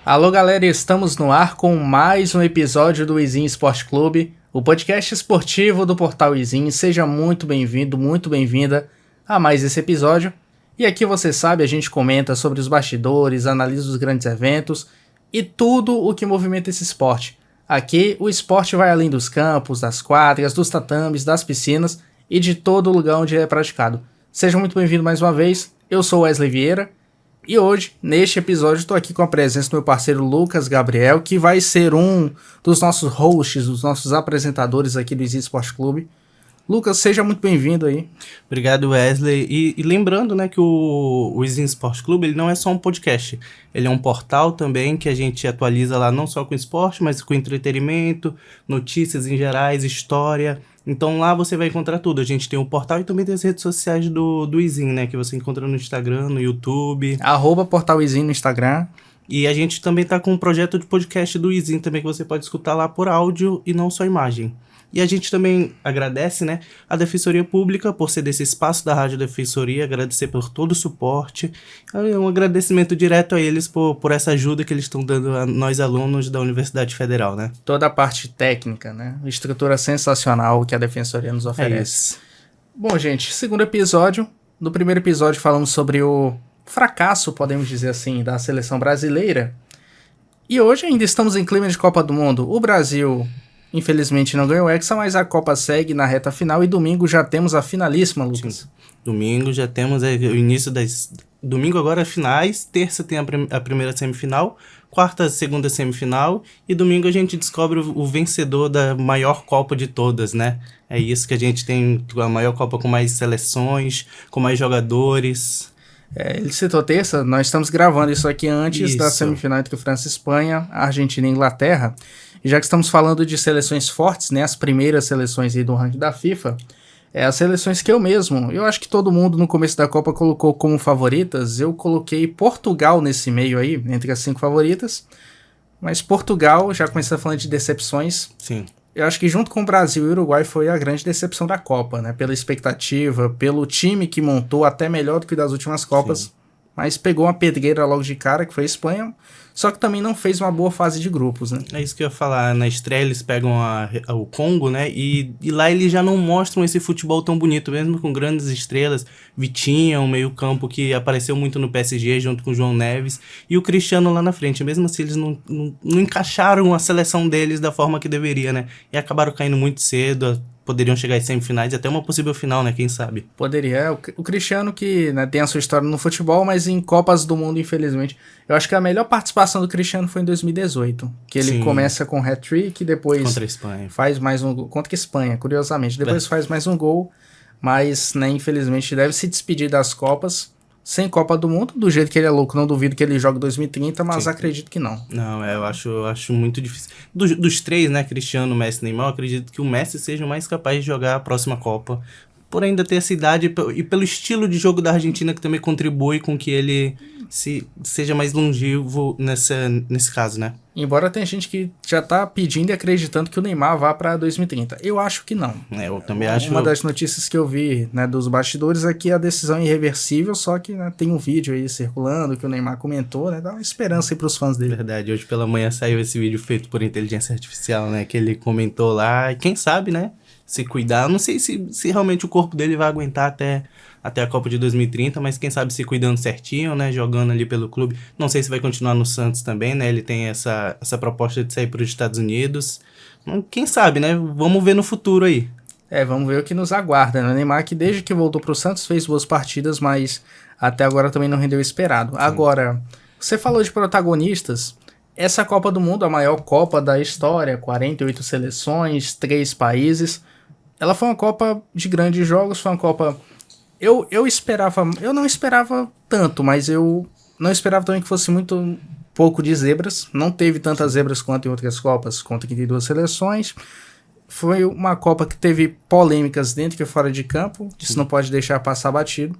Alô galera, estamos no ar com mais um episódio do Izinho Esporte Clube, o podcast esportivo do portal Izinho. Seja muito bem-vindo, muito bem-vinda a mais esse episódio. E aqui você sabe, a gente comenta sobre os bastidores, analisa os grandes eventos e tudo o que movimenta esse esporte. Aqui o esporte vai além dos campos, das quadras, dos tatames, das piscinas e de todo lugar onde é praticado. Seja muito bem-vindo mais uma vez, eu sou Wesley Vieira. E hoje, neste episódio, estou aqui com a presença do meu parceiro Lucas Gabriel, que vai ser um dos nossos hosts, dos nossos apresentadores aqui do Izinho Esporte Clube. Lucas, seja muito bem-vindo aí. Obrigado, Wesley. E lembrando, né, que o Izinho Esporte Clube ele não é só um podcast, ele é um portal também que a gente atualiza lá não só com esporte, mas com entretenimento, notícias em gerais, história. Então lá você vai encontrar tudo. A gente tem o portal e também tem as redes sociais do Izinho, né? Que você encontra no Instagram, no YouTube. @portal Izinho no Instagram. E a gente também tá com um projeto de podcast do Izinho também, que você pode escutar lá por áudio e não só imagem. E a gente também agradece, né, a Defensoria Pública por ceder esse espaço da Rádio Defensoria, agradecer por todo o suporte. É um agradecimento direto a eles por essa ajuda que eles estão dando a nós alunos da Universidade Federal, né? Toda a parte técnica, né? Estrutura sensacional que a Defensoria nos oferece. É isso. Bom, gente, segundo episódio. No primeiro episódio falamos sobre o fracasso, podemos dizer assim, da seleção brasileira. E hoje ainda estamos em clima de Copa do Mundo. O Brasil, infelizmente, não ganhou o Hexa, mas a Copa segue na reta final e domingo já temos a finalíssima, Lucas. Sim. Domingo já temos o início das... Domingo agora finais, terça tem a primeira semifinal, quarta a segunda semifinal e domingo a gente descobre o vencedor da maior Copa de todas, né? É isso que a gente tem, a maior Copa com mais seleções, com mais jogadores. Ele citou terça, nós estamos gravando isso aqui antes da semifinal entre França e Espanha, Argentina e Inglaterra. E já que estamos falando de seleções fortes, né, as primeiras seleções aí do ranking da FIFA, as seleções que eu acho que todo mundo no começo da Copa colocou como favoritas. Eu coloquei Portugal nesse meio aí, entre as 5 favoritas. Mas Portugal, já começando falando de decepções, Sim. Eu acho que junto com o Brasil e o Uruguai foi a grande decepção da Copa, né? Pela expectativa, pelo time que montou, até melhor do que das últimas Copas. Sim. Mas pegou uma pedreira logo de cara, que foi a Espanha, só que também não fez uma boa fase de grupos, né? É isso que eu ia falar. Na estreia eles pegam o Congo, né? E lá eles já não mostram esse futebol tão bonito, mesmo com grandes estrelas. Vitinha, um meio campo que apareceu muito no PSG junto com o João Neves. E o Cristiano lá na frente. Mesmo assim eles não encaixaram a seleção deles da forma que deveria, né? E acabaram caindo muito cedo. Poderiam chegar às semifinais e até uma possível final, né? Quem sabe? Poderia. O Cristiano que, né, tem a sua história no futebol, mas em Copas do Mundo, infelizmente. Eu acho que a melhor participação do Cristiano foi em 2018. Que ele começa com hat-trick e depois... Contra a Espanha. Faz mais um gol. Contra a Espanha, curiosamente. Depois faz mais um gol, mas, né, infelizmente, deve se despedir das Copas. Sem Copa do Mundo, do jeito que ele é louco, não duvido que ele jogue 2030, mas acredito que não. Não, eu acho muito difícil. Dos 3, né, Cristiano, Messi e Neymar, eu acredito que o Messi seja o mais capaz de jogar a próxima Copa. Por ainda ter essa idade e pelo estilo de jogo da Argentina, que também contribui com que ele seja mais longevo nesse caso, né? Embora tenha gente que já tá pedindo e acreditando que o Neymar vá para 2030. Eu acho que não. Eu também acho. Uma das notícias que eu vi, né, dos bastidores é que a decisão é irreversível, só que, né, tem um vídeo aí circulando que o Neymar comentou, né? Dá uma esperança aí pros fãs dele. Verdade, hoje pela manhã saiu esse vídeo feito por inteligência artificial, né? Que ele comentou lá, e quem sabe, né? Se cuidar, não sei se realmente o corpo dele vai aguentar até a Copa de 2030, mas quem sabe se cuidando certinho, né, jogando ali pelo clube. Não sei se vai continuar no Santos também, né, ele tem essa proposta de sair para os Estados Unidos. Quem sabe, né, vamos ver no futuro aí. Vamos ver o que nos aguarda, né, o Neymar que desde que voltou para o Santos fez boas partidas, mas até agora também não rendeu o esperado. Sim. Agora, você falou de protagonistas, essa Copa do Mundo, a maior Copa da história, 48 seleções, 3 países... Ela foi uma Copa de grandes jogos, foi uma Copa... Eu não esperava tanto, mas eu não esperava também que fosse muito pouco de zebras. Não teve tantas zebras quanto em outras Copas, com 32 seleções. Foi uma Copa que teve polêmicas dentro e fora de campo, isso não pode deixar passar batido.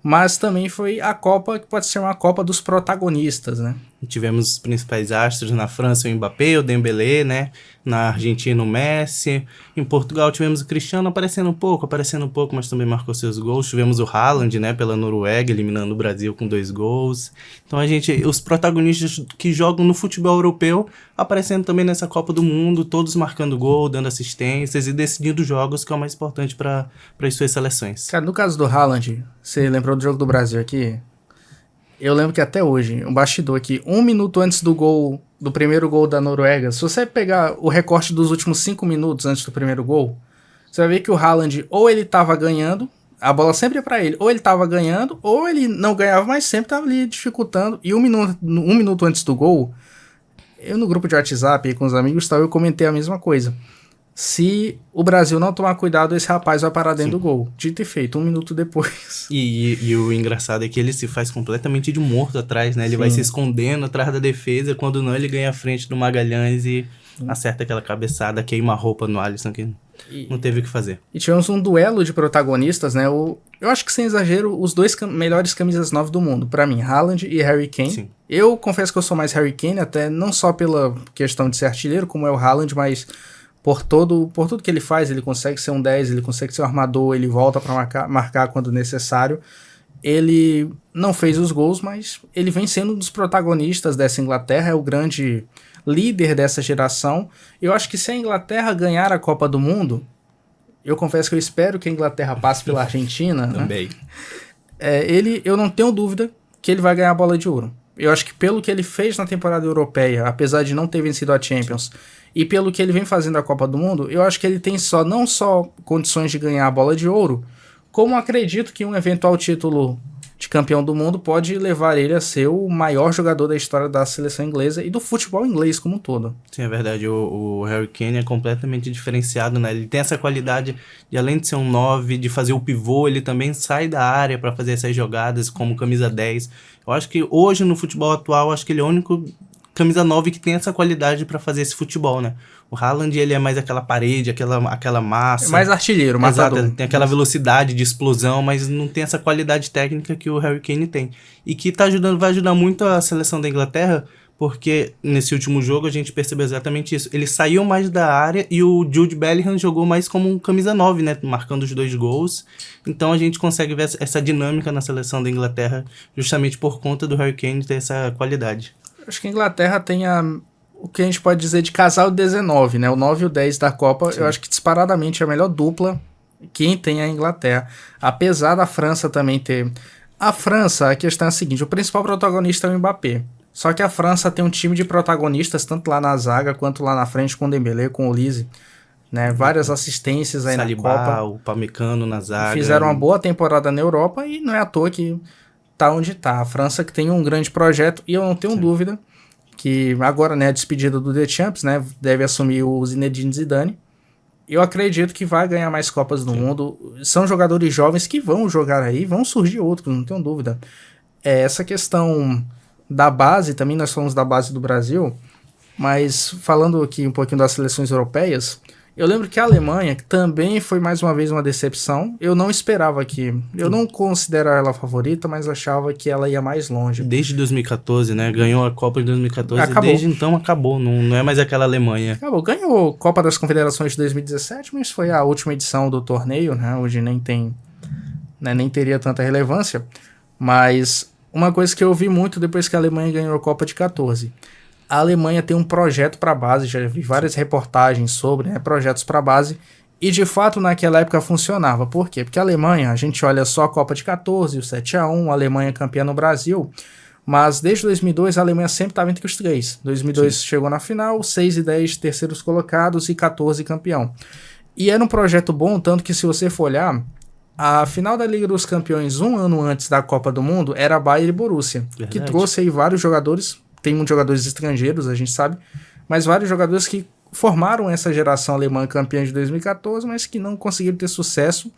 Mas também foi a Copa que pode ser uma Copa dos protagonistas, né? Tivemos os principais astros na França, o Mbappé, o Dembélé, né? Na Argentina, o Messi. Em Portugal tivemos o Cristiano aparecendo um pouco, mas também marcou seus gols. Tivemos o Haaland, né? Pela Noruega, eliminando o Brasil com 2 gols. Então os protagonistas que jogam no futebol europeu aparecendo também nessa Copa do Mundo, todos marcando gol, dando assistências e decidindo jogos, que é o mais importante para as suas seleções. Cara, no caso do Haaland, você lembrou do jogo do Brasil aqui? Eu lembro que até hoje, um bastidor aqui, 1 minuto antes do primeiro gol da Noruega, se você pegar o recorte dos últimos 5 minutos antes do primeiro gol, você vai ver que o Haaland, ou ele tava ganhando, a bola sempre é pra ele, ou ele tava ganhando, ou ele não ganhava, mas sempre tava ali dificultando, e 1 minuto antes do gol, eu no grupo de WhatsApp aí com os amigos, eu comentei a mesma coisa. Se o Brasil não tomar cuidado, esse rapaz vai parar dentro do gol. Dito e feito, 1 minuto depois. E o engraçado é que ele se faz completamente de morto atrás, né? Ele vai se escondendo atrás da defesa, quando não, ele ganha a frente do Magalhães e acerta aquela cabeçada, queima a roupa no Alisson, que não teve o que fazer. E tivemos um duelo de protagonistas, né? Eu acho que, sem exagero, os 2 melhores camisas 9 do mundo. Pra mim, Haaland e Harry Kane. Sim. Eu confesso que eu sou mais Harry Kane, até não só pela questão de ser artilheiro, como é o Haaland, mas por tudo que ele faz. Ele consegue ser um 10, ele consegue ser um armador, ele volta pra marcar quando necessário. Ele não fez os gols, mas ele vem sendo um dos protagonistas dessa Inglaterra, é o grande líder dessa geração. Eu acho que se a Inglaterra ganhar a Copa do Mundo, eu confesso que eu espero que a Inglaterra passe pela Argentina. Também. Né? Eu não tenho dúvida que ele vai ganhar a bola de ouro. Eu acho que pelo que ele fez na temporada europeia, apesar de não ter vencido a Champions, e pelo que ele vem fazendo na Copa do Mundo, eu acho que ele tem não só condições de ganhar a bola de ouro, como acredito que um eventual título de campeão do mundo pode levar ele a ser o maior jogador da história da seleção inglesa e do futebol inglês como um todo. Sim, é verdade. O Harry Kane é completamente diferenciado, né? Ele tem essa qualidade de, além de ser um 9, de fazer o pivô, ele também sai da área para fazer essas jogadas como camisa 10. Eu acho que hoje, no futebol atual, acho que ele é o único camisa 9 que tem essa qualidade para fazer esse futebol, né? O Haaland, ele é mais aquela parede, aquela massa. É mais artilheiro, matador. Exato, tem aquela velocidade de explosão, mas não tem essa qualidade técnica que o Harry Kane tem. E que vai ajudar muito a seleção da Inglaterra, porque nesse último jogo a gente percebeu exatamente isso. Ele saiu mais da área e o Jude Bellingham jogou mais como um camisa 9, né? Marcando os 2 gols. Então a gente consegue ver essa dinâmica na seleção da Inglaterra, justamente por conta do Harry Kane ter essa qualidade. Acho que a Inglaterra tem o que a gente pode dizer de casal 19, né? O 9 e o 10 da Copa. Sim. Eu acho que disparadamente é a melhor dupla quem tem a Inglaterra. Apesar da França também ter... A França, a questão é a seguinte, o principal protagonista é o Mbappé. Só que a França tem um time de protagonistas, tanto lá na zaga, quanto lá na frente com o Dembélé, com o Olise. Né? Várias assistências aí Saliba, na Copa. O Pamecano na zaga. Fizeram uma boa temporada na Europa e não é à toa que tá onde tá. A França que tem um grande projeto e eu não tenho dúvida que agora, né, a despedida do Deschamps, né, deve assumir o Zinedine Zidane. Eu acredito que vai ganhar mais Copas do Mundo. São jogadores jovens que vão jogar aí, vão surgir outros, não tenho dúvida. Essa questão da base, também nós falamos da base do Brasil, mas falando aqui um pouquinho das seleções europeias, eu lembro que a Alemanha, que também foi mais uma vez uma decepção, eu não esperava que... Eu não considero ela a favorita, mas achava que ela ia mais longe. Desde 2014, né? Ganhou a Copa de 2014 acabou. E desde então acabou. Não é mais aquela Alemanha. Acabou. Ganhou a Copa das Confederações de 2017, mas foi a última edição do torneio, né? Hoje nem tem... Né, nem teria tanta relevância. Mas uma coisa que eu vi muito depois que a Alemanha ganhou a Copa de 14... A Alemanha tem um projeto para base, já vi várias reportagens sobre, né, projetos para base, e de fato naquela época funcionava. Por quê? Porque a Alemanha, a gente olha só a Copa de 14, o 7-1, a Alemanha campeã no Brasil, mas desde 2002 a Alemanha sempre estava entre os 3. 2002 chegou na final, 6 e 10 terceiros colocados e 14 campeão. E era um projeto bom, tanto que se você for olhar, a final da Liga dos Campeões, um ano antes da Copa do Mundo, era Bayern e Borussia, que trouxe aí vários jogadores. Tem muitos jogadores estrangeiros, a gente sabe, mas vários jogadores que formaram essa geração alemã campeã de 2014, mas que não conseguiram ter sucesso.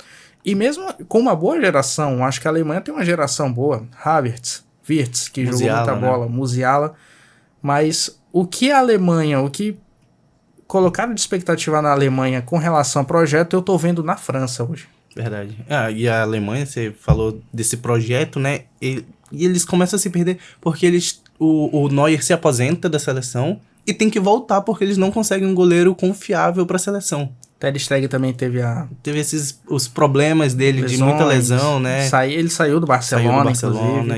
E mesmo com uma boa geração, acho que a Alemanha tem uma geração boa. Havertz, Wirtz, que Musiala, jogou muita bola, né? Musiala. Mas o que a Alemanha, o que colocaram de expectativa na Alemanha com relação ao projeto, eu tô vendo na França hoje. Verdade. E a Alemanha, você falou desse projeto, né? E eles começam a se perder porque eles o Neuer se aposenta da seleção e tem que voltar porque eles não conseguem um goleiro confiável para a seleção. Ter Stegen também teve os problemas dele lesões, de muita lesão, né? Ele saiu do Barcelona,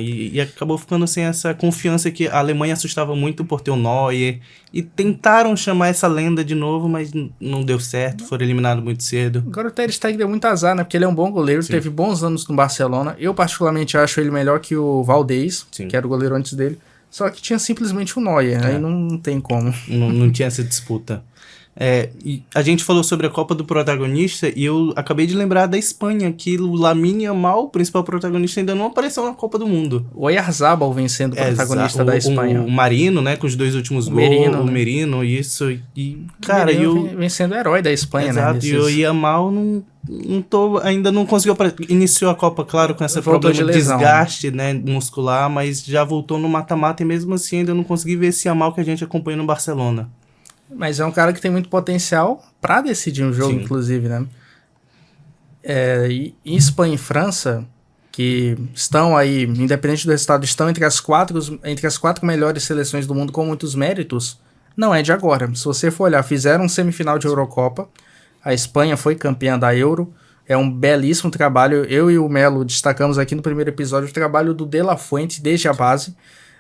e acabou ficando sem essa confiança que a Alemanha assustava muito por ter o Neuer. E tentaram chamar essa lenda de novo, mas não deu certo, foram eliminados muito cedo. Agora o Ter Stegen deu muito azar, né? Porque ele é um bom goleiro, Sim. Teve bons anos no Barcelona. Eu particularmente acho ele melhor que o Valdez, Sim. Que era o goleiro antes dele. Só que tinha simplesmente o Neuer, aí não tem como. Não tinha essa disputa. E a gente falou sobre a Copa do Protagonista e eu acabei de lembrar da Espanha, que o Lamine Yamal, o principal protagonista, ainda não apareceu na Copa do Mundo. O Oyarzabal vem sendo o protagonista da Espanha. O Marino, né, com os 2 últimos gols, o Merino, isso. E, cara, vem sendo o herói da Espanha, exato, né? E o Yamal ainda não conseguiu iniciou a Copa, claro, com esse problema de desgaste, né, muscular, mas já voltou no mata-mata e mesmo assim ainda não consegui ver esse Yamal que a gente acompanha no Barcelona. Mas é um cara que tem muito potencial pra decidir um jogo, Sim. Inclusive, né? E Espanha e França, que estão aí, independente do resultado, estão entre as quatro melhores seleções do mundo com muitos méritos, não é de agora. Se você for olhar, fizeram um semifinal de Eurocopa, a Espanha foi campeã da Euro, é um belíssimo trabalho. Eu e o Melo destacamos aqui no primeiro episódio o trabalho do De La Fuente desde a base.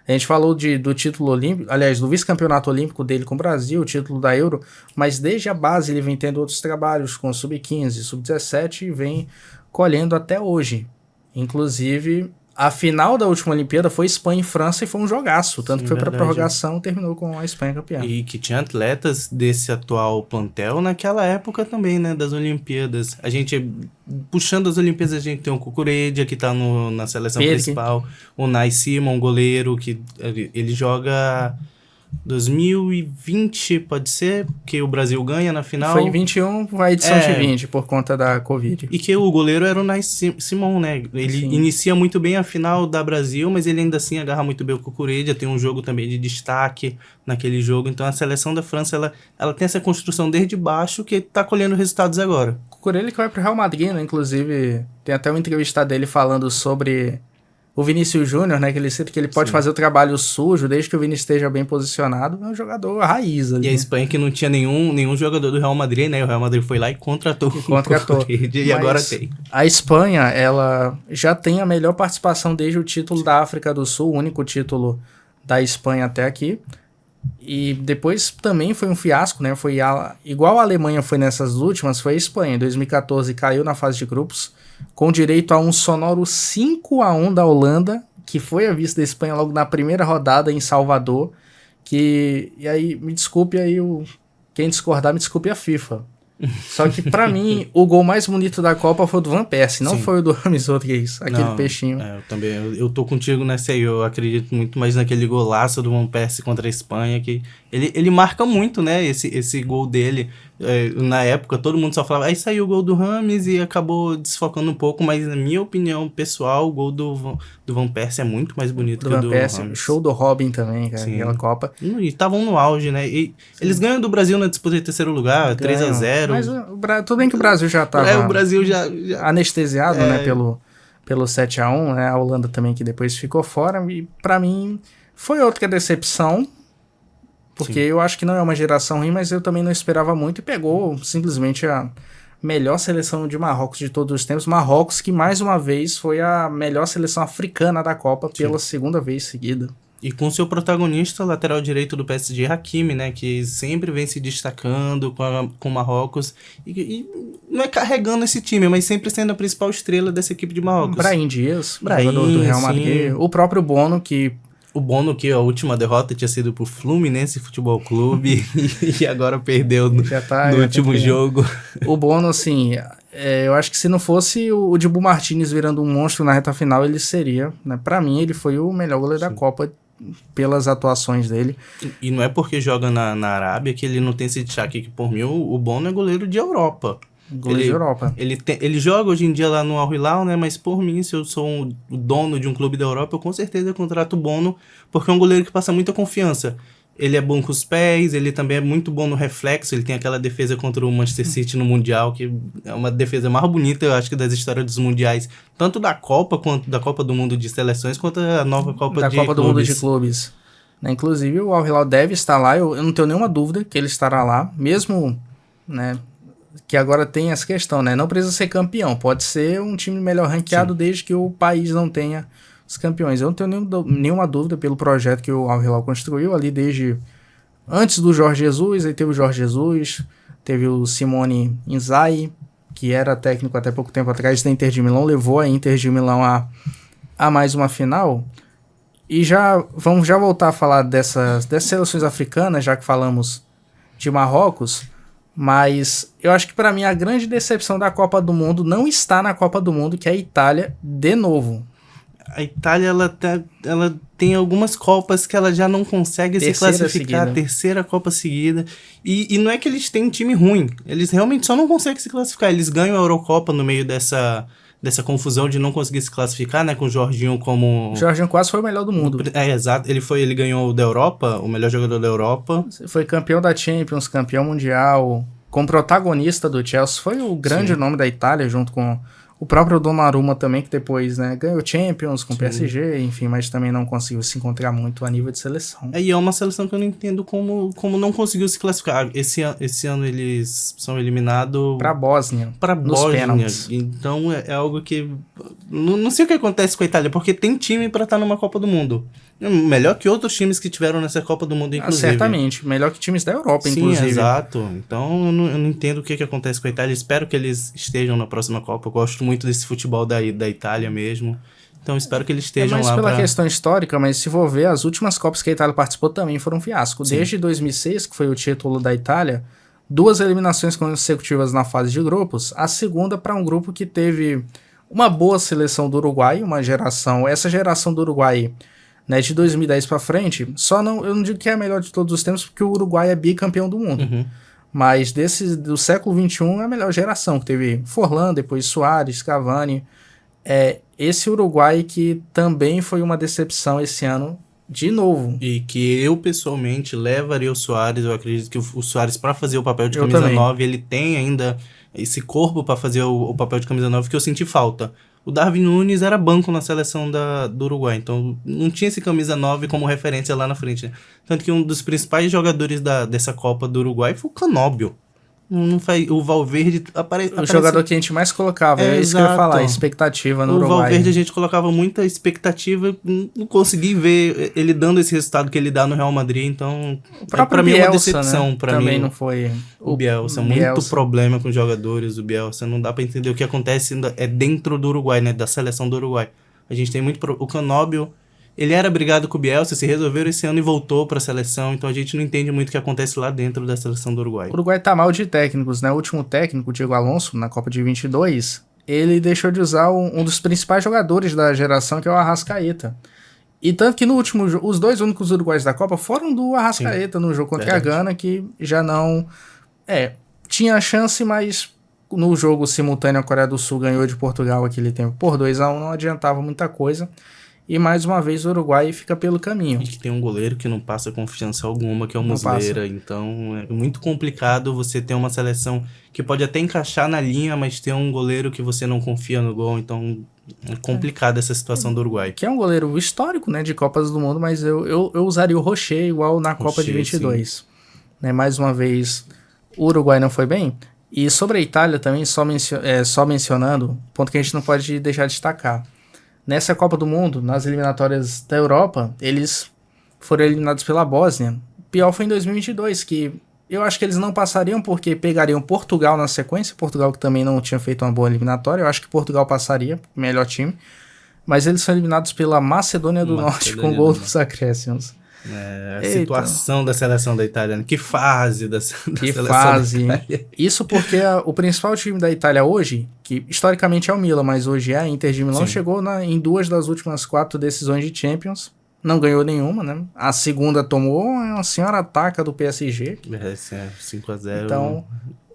A gente falou do título olímpico, aliás, do vice-campeonato olímpico dele com o Brasil, o título da Euro, mas desde a base ele vem tendo outros trabalhos com sub-15, sub-17 e vem colhendo até hoje. Inclusive, a final da última Olimpíada foi Espanha e França e foi um jogaço, tanto que foi para prorrogação e terminou com a Espanha campeã. E que tinha atletas desse atual plantel naquela época também, né, das Olimpíadas. A gente, puxando as Olimpíadas, a gente tem o Cucurella, que tá na seleção principal, o Unai Simon, goleiro, que ele joga 2020, pode ser, que o Brasil ganha na final. Foi em 21, a edição de 20, por conta da Covid. E que o goleiro era o Unai Simon, né? Ele Sim. inicia muito bem a final da Brasil, mas ele ainda assim agarra muito bem o Cucurella, tem um jogo também de destaque naquele jogo. Então a seleção da França, ela tem essa construção desde baixo que tá colhendo resultados agora. Cucurella que vai pro Real Madrid, né? Inclusive, tem até uma entrevista dele falando sobre o Vinícius Júnior, né, que ele cita que ele pode Sim. fazer o trabalho sujo desde que o Vinícius esteja bem posicionado, é um jogador raiz ali. E a Espanha que não tinha nenhum jogador do Real Madrid, né, o Real Madrid foi lá e contratou. E agora tem. A Espanha, ela já tem a melhor participação desde o título da África do Sul, o único título da Espanha até aqui. E depois também foi um fiasco, né, igual a Alemanha foi nessas últimas, foi a Espanha. Em 2014 caiu na fase de grupos, com direito a um sonoro 5-1 da Holanda, que foi a vice da Espanha logo na primeira rodada em Salvador, e aí, me desculpe aí, quem discordar, me desculpe a FIFA. Só que pra mim, o gol mais bonito da Copa foi o do Van Persie, não Sim. foi o do Rames Rodrigues, aquele peixinho. Eu também, eu tô contigo nessa aí, eu acredito muito mais naquele golaço do Van Persie contra a Espanha, que ele marca muito, né, esse gol dele. Na época, todo mundo só falava, aí saiu o gol do Rames e acabou desfocando um pouco, mas na minha opinião pessoal, o gol do Van Persie é muito mais bonito que o do Rames. Show do Robin também, cara, aquela Copa. E estavam no auge, né, e eles ganham do Brasil na disputa de terceiro lugar, 3-0. Mas tudo bem que o Brasil já tava o Brasil já anestesiado, né, pelo 7-1, né, a Holanda também que depois ficou fora, e pra mim foi outra decepção, porque Sim. eu acho que não é uma geração ruim, mas eu também não esperava muito e pegou simplesmente a melhor seleção de Marrocos de todos os tempos. Marrocos que mais uma vez foi a melhor seleção africana da Copa pela segunda vez seguida. E com seu protagonista, lateral direito do PSG, Hakimi, né, que sempre vem se destacando com o Marrocos e não é carregando esse time, mas sempre sendo a principal estrela dessa equipe de Marrocos. Brahim Dias, jogador do Real Madrid. O próprio Bono, que a última derrota tinha sido pro Fluminense Futebol Clube e agora perdeu no último jogo. O Bono, assim, eu acho que se não fosse o Dibu Martínez virando um monstro na reta final, ele seria, né? Pra mim, ele foi o melhor goleiro da Copa pelas atuações dele. E não é porque joga na Arábia que ele não tem esse destaque, que por mim o Bono é goleiro de Europa. Goleiro de Europa. Ele joga hoje em dia lá no Al Hilal, né? Mas por mim, se eu sou o dono de um clube da Europa, eu com certeza contrato o Bono, porque é um goleiro que passa muita confiança. Ele é bom com os pés, ele também é muito bom no reflexo, ele tem aquela defesa contra o Manchester City no Mundial, que é uma defesa mais bonita, eu acho que das histórias dos Mundiais, tanto da Copa, quanto da Copa do Mundo de Seleções, quanto da nova Copa do Mundo de Clubes. né? Inclusive o Al Hilal deve estar lá, eu não tenho nenhuma dúvida que ele estará lá, mesmo, né, que agora tem essa questão, né? Não precisa ser campeão, pode ser um time melhor ranqueado desde que o país não tenha os campeões. Eu não tenho nenhuma dúvida pelo projeto que o Al Hilal construiu ali desde antes do Jorge Jesus. Aí teve o Jorge Jesus, teve o Simone Inzaghi, que era técnico até pouco tempo atrás da Inter de Milão, levou a Inter de Milão a mais uma final. E vamos voltar a falar dessas seleções africanas, já que falamos de Marrocos. Mas eu acho que para mim a grande decepção da Copa do Mundo não está na Copa do Mundo, que é a Itália de novo. A Itália, ela tem algumas Copas que ela já não consegue se classificar, a terceira Copa seguida. E não é que eles têm um time ruim, eles realmente só não conseguem se classificar. Eles ganham a Eurocopa no meio dessa confusão de não conseguir se classificar, né? Com o Jorginho como... O Jorginho quase foi o melhor do mundo. Exato. Ele ganhou o da Europa, o melhor jogador da Europa. Foi campeão da Champions, campeão mundial, como protagonista do Chelsea. Foi o grande nome da Itália, junto com o próprio Donnarumma também, que depois, né, ganhou Champions com o PSG, enfim, mas também não conseguiu se encontrar muito a nível de seleção. E é uma seleção que eu não entendo como não conseguiu se classificar. Esse ano eles são eliminados... Pra Bósnia. Nos pênaltis. Então é algo que... Não sei o que acontece com a Itália, porque tem time pra estar numa Copa do Mundo. Melhor que outros times que tiveram nessa Copa do Mundo, inclusive. Certamente. Melhor que times da Europa, inclusive. Sim, exato. Então eu não entendo o que acontece com a Itália. Espero que eles estejam na próxima Copa. Eu gosto muito desse futebol da Itália mesmo. Então espero que eles estejam lá. Pela questão histórica, mas se for ver, as últimas Copas que a Itália participou também foram um fiasco. Sim. Desde 2006, que foi o título da Itália, 2 eliminações consecutivas na fase de grupos. A segunda para um grupo que teve uma boa seleção do Uruguai, essa geração do Uruguai, né, de 2010 para frente, eu não digo que é a melhor de todos os tempos, porque o Uruguai é bicampeão do mundo. Uhum. Mas do século XXI é a melhor geração, que teve Forlán, depois Suárez, Cavani. Esse Uruguai que também foi uma decepção esse ano, de novo. E que eu, pessoalmente, levaria o Suárez. Eu acredito que o Suárez, para fazer o papel de camisa 9, ele tem ainda esse corpo para fazer o papel de camisa 9, que eu senti falta. O Darwin Núñez era banco na seleção do Uruguai, então não tinha esse camisa 9 como referência lá na frente, né? Tanto que um dos principais jogadores dessa Copa do Uruguai foi o Canóbio. O Valverde aparece... O jogador que a gente mais colocava, é isso que eu ia falar, expectativa no Uruguai. O Valverde a gente colocava muita expectativa, não consegui ver ele dando esse resultado que ele dá no Real Madrid, então pra mim é uma decepção. Né? Também não foi... O Bielsa, muito problema com os jogadores, o Bielsa, não dá pra entender o que acontece dentro do Uruguai, né, da seleção do Uruguai. A gente tem muito... O Canóbio, ele era brigado com o Bielsa, se resolveram esse ano e voltou pra seleção, então a gente não entende muito o que acontece lá dentro da seleção do Uruguai. O Uruguai tá mal de técnicos, né? O último técnico, o Diego Alonso, na Copa de 22, ele deixou de usar um dos principais jogadores da geração, que é o Arrascaeta. E tanto que no último jogo, os 2 únicos uruguaios da Copa foram do Arrascaeta. Sim, no jogo contra a Gana, que já não... tinha chance, mas no jogo simultâneo a Coreia do Sul ganhou de Portugal aquele tempo por 2-1, não adiantava muita coisa. E mais uma vez o Uruguai fica pelo caminho. E que tem um goleiro que não passa confiança alguma, que é o Muslera. Então é muito complicado você ter uma seleção que pode até encaixar na linha, mas ter um goleiro que você não confia no gol. Então é complicada essa situação do Uruguai. Que é um goleiro histórico, né, de Copas do Mundo, mas eu usaria o Rocher igual na Copa de 22. Né, mais uma vez, o Uruguai não foi bem. E sobre a Itália também, só mencionando, ponto que a gente não pode deixar de destacar. Nessa Copa do Mundo, nas eliminatórias da Europa, eles foram eliminados pela Bósnia. O pior foi em 2022, que eu acho que eles não passariam porque pegariam Portugal na sequência. Portugal que também não tinha feito uma boa eliminatória. Eu acho que Portugal passaria, melhor time. Mas eles são eliminados pela Macedônia do Norte com gol dos acréscimos. A situação da seleção da Itália, né? Que fase da seleção fase. Da Itália. Isso porque o principal time da Itália hoje, que historicamente é o Milan, mas hoje é a Inter de Milão, chegou em 2 das últimas 4 decisões de Champions. Não ganhou nenhuma, né? A segunda tomou uma senhora ataca do PSG. 5-0. Então,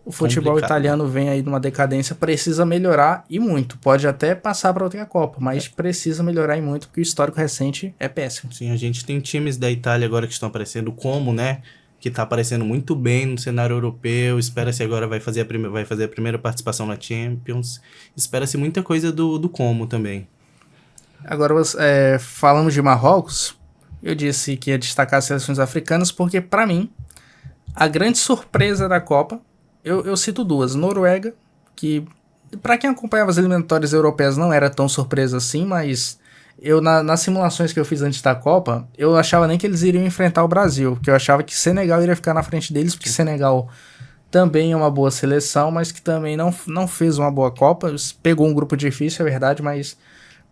o futebol italiano vem aí numa decadência, precisa melhorar e muito. Pode até passar para outra Copa, mas precisa melhorar e muito, porque o histórico recente é péssimo. Sim, a gente tem times da Itália agora que estão aparecendo, como, né? Que está aparecendo muito bem no cenário europeu. Espera-se agora vai fazer a primeira participação na Champions. Espera-se muita coisa do Como também. Agora, falamos de Marrocos. eu disse que ia destacar as seleções africanas porque, para mim, a grande surpresa da Copa, eu cito duas. Noruega, que para quem acompanhava as eliminatórias europeias não era tão surpresa assim, mas nas simulações que eu fiz antes da Copa, eu achava nem que eles iriam enfrentar o Brasil, porque eu achava que Senegal iria ficar na frente deles, porque Senegal também é uma boa seleção, mas que também não fez uma boa Copa. Pegou um grupo difícil, é verdade, mas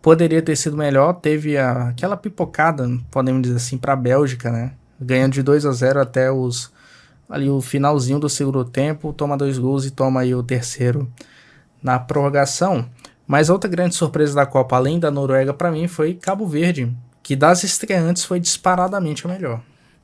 poderia ter sido melhor. Teve aquela pipocada, podemos dizer assim, para a Bélgica, né? Ganhando de 2-0 até ali o finalzinho do segundo tempo, toma 2 gols e toma aí o terceiro na prorrogação. Mas outra grande surpresa da Copa, além da Noruega, para mim, foi Cabo Verde, que das estreantes foi disparadamente o melhor.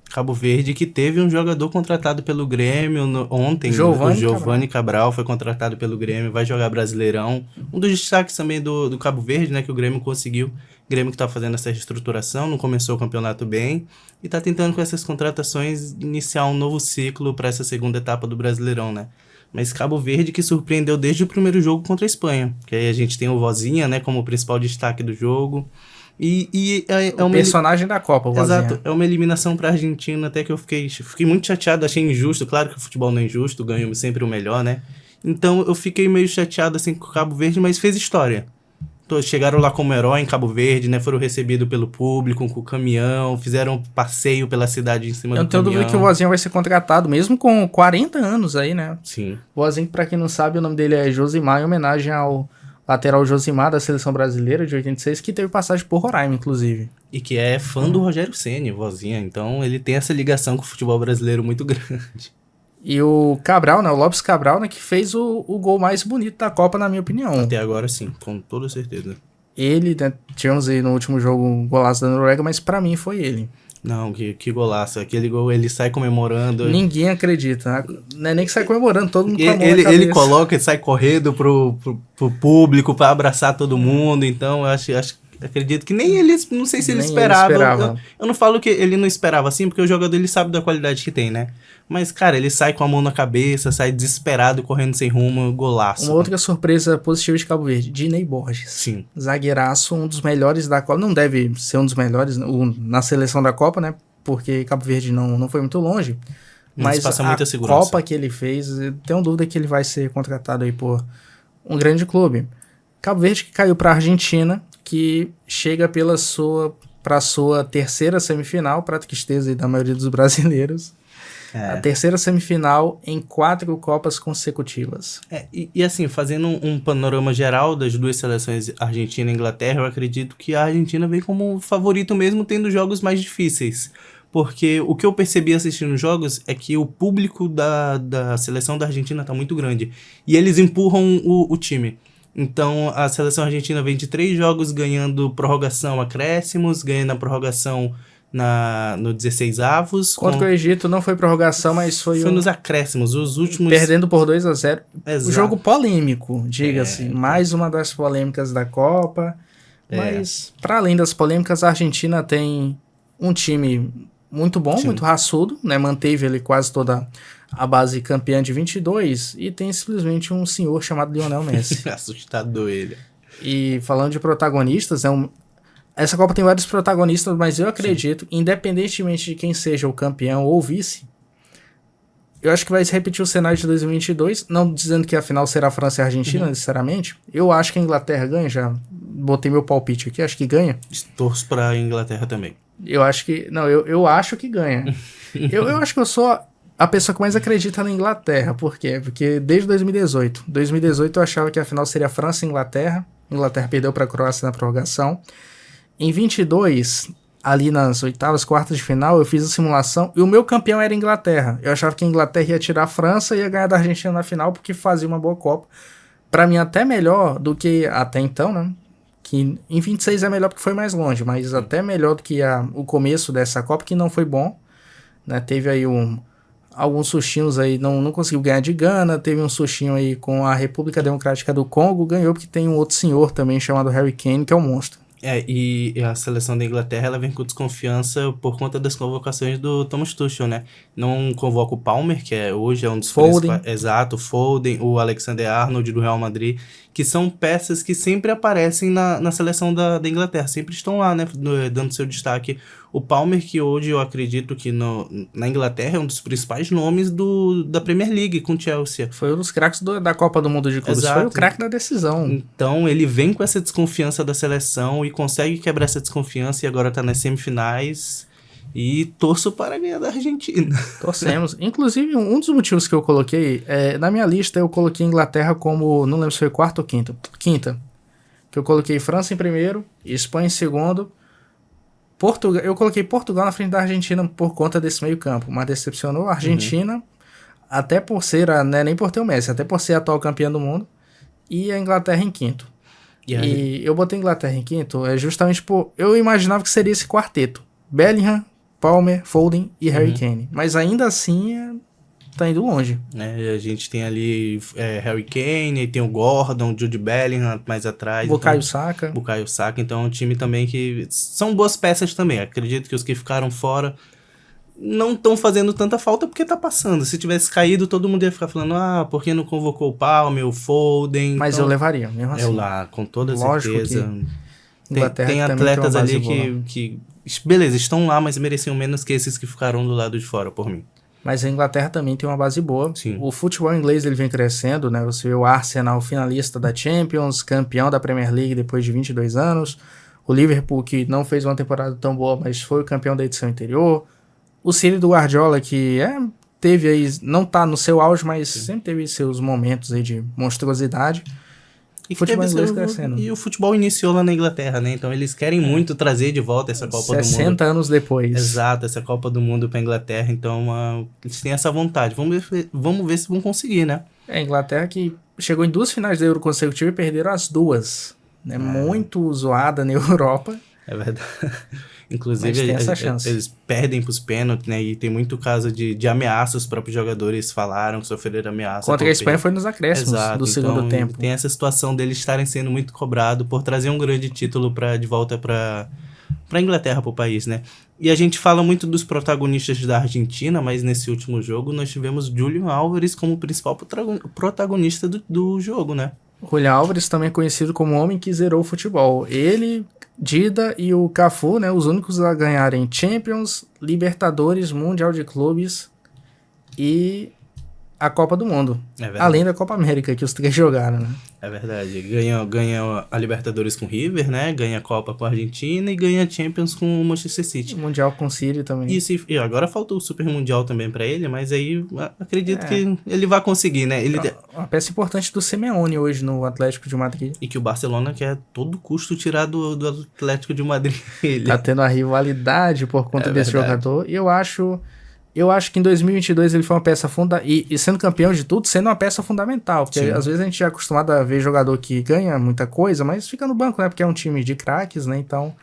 Cabo Verde, que teve um jogador contratado pelo Grêmio ontem, o Giovani Cabral foi contratado pelo Grêmio, vai jogar Brasileirão. Um dos destaques também do Cabo Verde, né, que o Grêmio conseguiu. O Grêmio que tá fazendo essa reestruturação, não começou o campeonato bem e tá tentando com essas contratações iniciar um novo ciclo para essa segunda etapa do Brasileirão, né? Mas Cabo Verde que surpreendeu desde o primeiro jogo contra a Espanha, que aí a gente tem o Vozinha, né, como principal destaque do jogo. O personagem da Copa, o Vozinha. Exato, é uma eliminação pra Argentina, até que eu fiquei muito chateado, achei injusto, claro que o futebol não é injusto, ganha sempre o melhor, né? Então eu fiquei meio chateado assim com o Cabo Verde, mas fez história. Chegaram lá como herói em Cabo Verde, né? Foram recebidos pelo público, com o caminhão, fizeram um passeio pela cidade em cima do caminhão. Eu não tenho dúvida que o Vozinha vai ser contratado, mesmo com 40 anos aí, né? Sim. O Vozinha, pra quem não sabe, o nome dele é Josimar, em homenagem ao lateral Josimar da Seleção Brasileira de 86, que teve passagem por Roraima, inclusive. E que é fã do Rogério Ceni, o Vozinha. Então ele tem essa ligação com o futebol brasileiro muito grande. E o Cabral, né, o Lopes Cabral, né, que fez o gol mais bonito da Copa, na minha opinião. Até agora sim, com toda certeza. Ele, né, tivemos aí no último jogo um golaço da Noruega, mas pra mim foi ele. Não, que golaço. Aquele gol, ele sai comemorando. Ninguém acredita. Não é nem que sai comemorando, todo mundo com a mão na ele coloca e sai correndo pro público pra abraçar todo mundo. Então, eu acredito que nem ele, não sei se ele esperava. Eu não falo que ele não esperava assim, porque o jogador ele sabe da qualidade que tem, né? Mas, cara, ele sai com a mão na cabeça, sai desesperado, correndo sem rumo, golaço. Uma outra surpresa positiva de Cabo Verde, Diney Borges. Sim. Zagueiraço, um dos melhores da Copa. Não deve ser um dos melhores na seleção da Copa, né? Porque Cabo Verde não foi muito longe. Mas passa muita segurança. Copa que ele fez, tenho dúvida que ele vai ser contratado aí por um grande clube. Cabo Verde que caiu para a Argentina, que chega para a sua terceira semifinal, para a tristeza da maioria dos brasileiros. A terceira semifinal em 4 Copas consecutivas. E assim, fazendo um panorama geral das duas seleções, Argentina e Inglaterra, eu acredito que a Argentina vem como favorito mesmo tendo jogos mais difíceis. Porque o que eu percebi assistindo os jogos é que o público da seleção da Argentina está muito grande. E eles empurram o time. Então, a seleção argentina vem de 3 jogos ganhando prorrogação, acréscimos, ganhando a prorrogação no 16avos. Contra o Egito não foi prorrogação, mas foi nos acréscimos, os últimos... Perdendo por 2-0. Exato. O jogo polêmico, diga-se. Mais uma das polêmicas da Copa. Mas, para além das polêmicas, a Argentina tem um time muito bom, muito raçudo, né? Manteve ele quase toda a base campeã de 22 e tem simplesmente um senhor chamado Lionel Messi. Assustador ele. E falando de protagonistas, essa Copa tem vários protagonistas, mas eu acredito, independentemente de quem seja o campeão ou o vice, eu acho que vai se repetir o cenário de 2022, não dizendo que a final será França e Argentina, necessariamente. Eu acho que a Inglaterra ganha, já botei meu palpite aqui, acho que ganha. Torço pra Inglaterra também. Eu acho que... Não, eu acho que ganha. eu acho que eu sou a pessoa que mais acredita na Inglaterra. Por quê? Porque desde 2018. 2018 eu achava que a final seria França e Inglaterra. A Inglaterra perdeu para a Croácia na prorrogação. Em 22, ali nas oitavas, quartas de final, eu fiz a simulação e o meu campeão era a Inglaterra. Eu achava que a Inglaterra ia tirar a França e ia ganhar da Argentina na final porque fazia uma boa Copa. Para mim até melhor do que até então, né? Que em 26 é melhor porque foi mais longe, mas até melhor do que o começo dessa Copa, que não foi bom, né? Teve aí alguns sustinhos aí, não conseguiu ganhar de Gana, teve um sustinho aí com a República Democrática do Congo, ganhou porque tem um outro senhor também chamado Harry Kane, que é um monstro. E a seleção da Inglaterra, ela vem com desconfiança por conta das convocações do Thomas Tuchel, né? Não convoca o Palmer, que hoje é um dos Foden. principais... Exato, o Foden, o Alexander-Arnold do Real Madrid, que são peças que sempre aparecem na seleção da Inglaterra, sempre estão lá, né? Dando seu destaque. O Palmer, que hoje eu acredito que na Inglaterra é um dos principais nomes da Premier League com o Chelsea. Foi um dos craques da Copa do Mundo de Clubes. Exato. Foi o craque da decisão. Então ele vem com essa desconfiança da seleção e consegue quebrar essa desconfiança e agora tá nas semifinais. E torço para ganhar da Argentina. Torcemos. Inclusive, um dos motivos que eu coloquei, na minha lista eu coloquei Inglaterra como, não lembro se foi quarta ou quinta. Quinta. Que eu coloquei França em primeiro, Espanha em segundo. Eu coloquei Portugal na frente da Argentina por conta desse meio campo, mas decepcionou a Argentina, até por ser, nem por ter o Messi, até por ser a atual campeã do mundo, e a Inglaterra em quinto. E eu botei a Inglaterra em quinto, justamente por... Eu imaginava que seria esse quarteto, Bellingham, Palmer, Foden e Harry Kane, mas ainda assim tá indo longe. A gente tem ali Harry Kane, tem o Gordon, Jude Bellingham mais atrás. Bukayo Saka. Então é um time também que... São boas peças também. Acredito que os que ficaram fora não estão fazendo tanta falta porque tá passando. Se tivesse caído, todo mundo ia ficar falando, por que não convocou o Palmer, o Foden? Mas então, eu levaria, mesmo assim. Eu lá, com toda lógico certeza. Tem atletas ali que... Beleza, estão lá, mas mereciam menos que esses que ficaram do lado de fora, por mim. Mas a Inglaterra também tem uma base boa. Sim. O futebol inglês ele vem crescendo, né? Você vê o Arsenal finalista da Champions, campeão da Premier League depois de 22 anos. O Liverpool, que não fez uma temporada tão boa, mas foi o campeão da edição anterior. O City do Guardiola, que teve aí, não tá no seu auge, mas sempre teve seus momentos aí de monstruosidade. E futebol inglês crescendo. E o futebol iniciou lá na Inglaterra, né? Então eles querem muito trazer de volta essa Copa do Mundo. 60 anos depois. Exato, essa Copa do Mundo pra Inglaterra. Então eles têm essa vontade. Vamos ver se vão conseguir, né? A Inglaterra que chegou em 2 finais da Euro consecutiva e perderam as 2. Né? Muito zoada na Europa. É verdade. Inclusive, tem essa chance. Eles perdem pros pênaltis, né? E tem muito caso de ameaças. Os próprios jogadores falaram que sofreram ameaça. Contra a Espanha foi nos acréscimos do segundo tempo. Tem essa situação deles estarem sendo muito cobrados por trazer um grande título de volta pra Inglaterra, pro país, né? E a gente fala muito dos protagonistas da Argentina, mas nesse último jogo nós tivemos Julián Álvares como principal protagonista do jogo, né? Julián Álvares também é conhecido como o homem que zerou o futebol. Ele, Dida e o Cafu, né, os únicos a ganharem Champions, Libertadores, Mundial de Clubes e a Copa do Mundo. Além da Copa América, que os 3 jogaram, né? É verdade. Ganha a Libertadores com o River, né? Ganha a Copa com a Argentina e ganha a Champions com o Manchester City. O Mundial com o City também. E agora falta o Super Mundial também pra ele, mas aí acredito que ele vai conseguir, né? Uma peça importante do Simeone hoje no Atlético de Madrid. E que o Barcelona quer a todo custo tirar do Atlético de Madrid. Tá tendo a rivalidade por conta desse jogador. E eu acho que em 2022 ele foi uma peça fundamental, e sendo campeão de tudo, sendo uma peça fundamental, porque às vezes a gente é acostumado a ver jogador que ganha muita coisa, mas fica no banco, né, porque é um time de craques, né, então,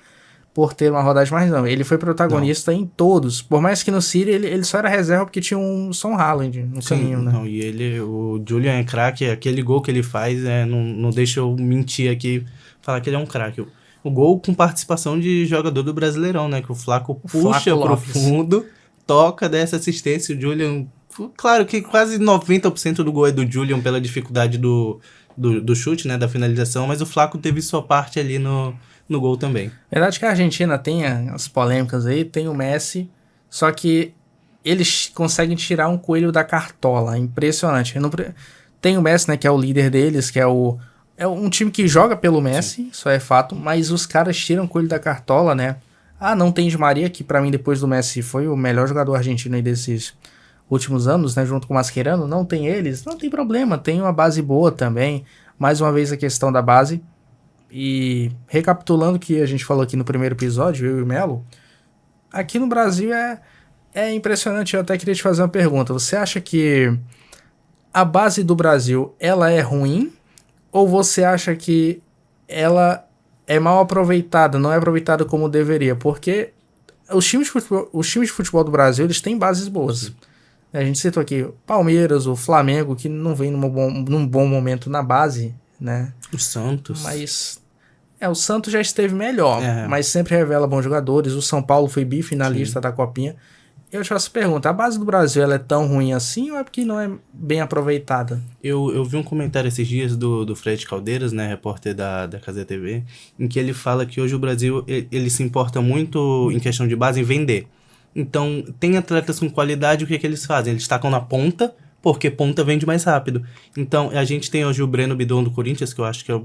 por ter uma rodagem mais não, ele foi protagonista em todos, por mais que no City ele só era reserva porque tinha um Son Haaland no caminho, né. Não, e o Julián é craque, aquele gol que ele faz, não deixa eu mentir aqui, falar que ele é um craque. O gol com participação de jogador do Brasileirão, né, que o Flaco puxa pro fundo, toca dessa assistência, o Julián... Claro que quase 90% do gol é do Julián pela dificuldade do chute, né, da finalização, mas o Flaco teve sua parte ali no gol também. Verdade que a Argentina tem as polêmicas aí, tem o Messi, só que eles conseguem tirar um coelho da cartola, impressionante. Tem o Messi, né, que é o líder deles, que é um time que joga pelo Messi, isso é fato, mas os caras tiram o coelho da cartola, né. Não tem Di Maria, que pra mim depois do Messi foi o melhor jogador argentino aí desses últimos anos, né, junto com o Mascherano. Não tem eles, não tem problema, tem uma base boa também. Mais uma vez a questão da base. E recapitulando o que a gente falou aqui no primeiro episódio, eu e o Melo, aqui no Brasil é impressionante. Eu até queria te fazer uma pergunta. Você acha que a base do Brasil, ela é ruim? Ou você acha que ela é mal aproveitada, não é aproveitada como deveria? Porque os times de futebol do Brasil, eles têm bases boas. A gente citou aqui o Palmeiras, o Flamengo, que não vem num bom momento na base, né? O Santos. Mas O Santos já esteve melhor, mas sempre revela bons jogadores. O São Paulo foi bifinalista da Copinha. Eu te faço a pergunta, a base do Brasil ela é tão ruim assim ou é porque não é bem aproveitada? Eu vi um comentário esses dias do Fred Caldeiras, né, repórter da Cazé TV, em que ele fala que hoje o Brasil ele se importa muito em questão de base em vender. Então, tem atletas com qualidade, o que eles fazem? Eles tacam na ponta, porque ponta vende mais rápido. Então, a gente tem hoje o Breno Bidon do Corinthians, que eu acho que é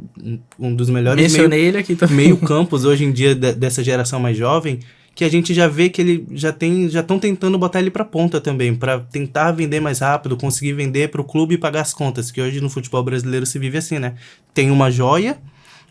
um dos melhores Mencionei ele aqui também. meio campos hoje em dia dessa geração mais jovem, que a gente já vê que ele já estão tentando botar ele pra ponta também, pra tentar vender mais rápido, conseguir vender pro clube e pagar as contas, que hoje no futebol brasileiro se vive assim, né? Tem uma joia,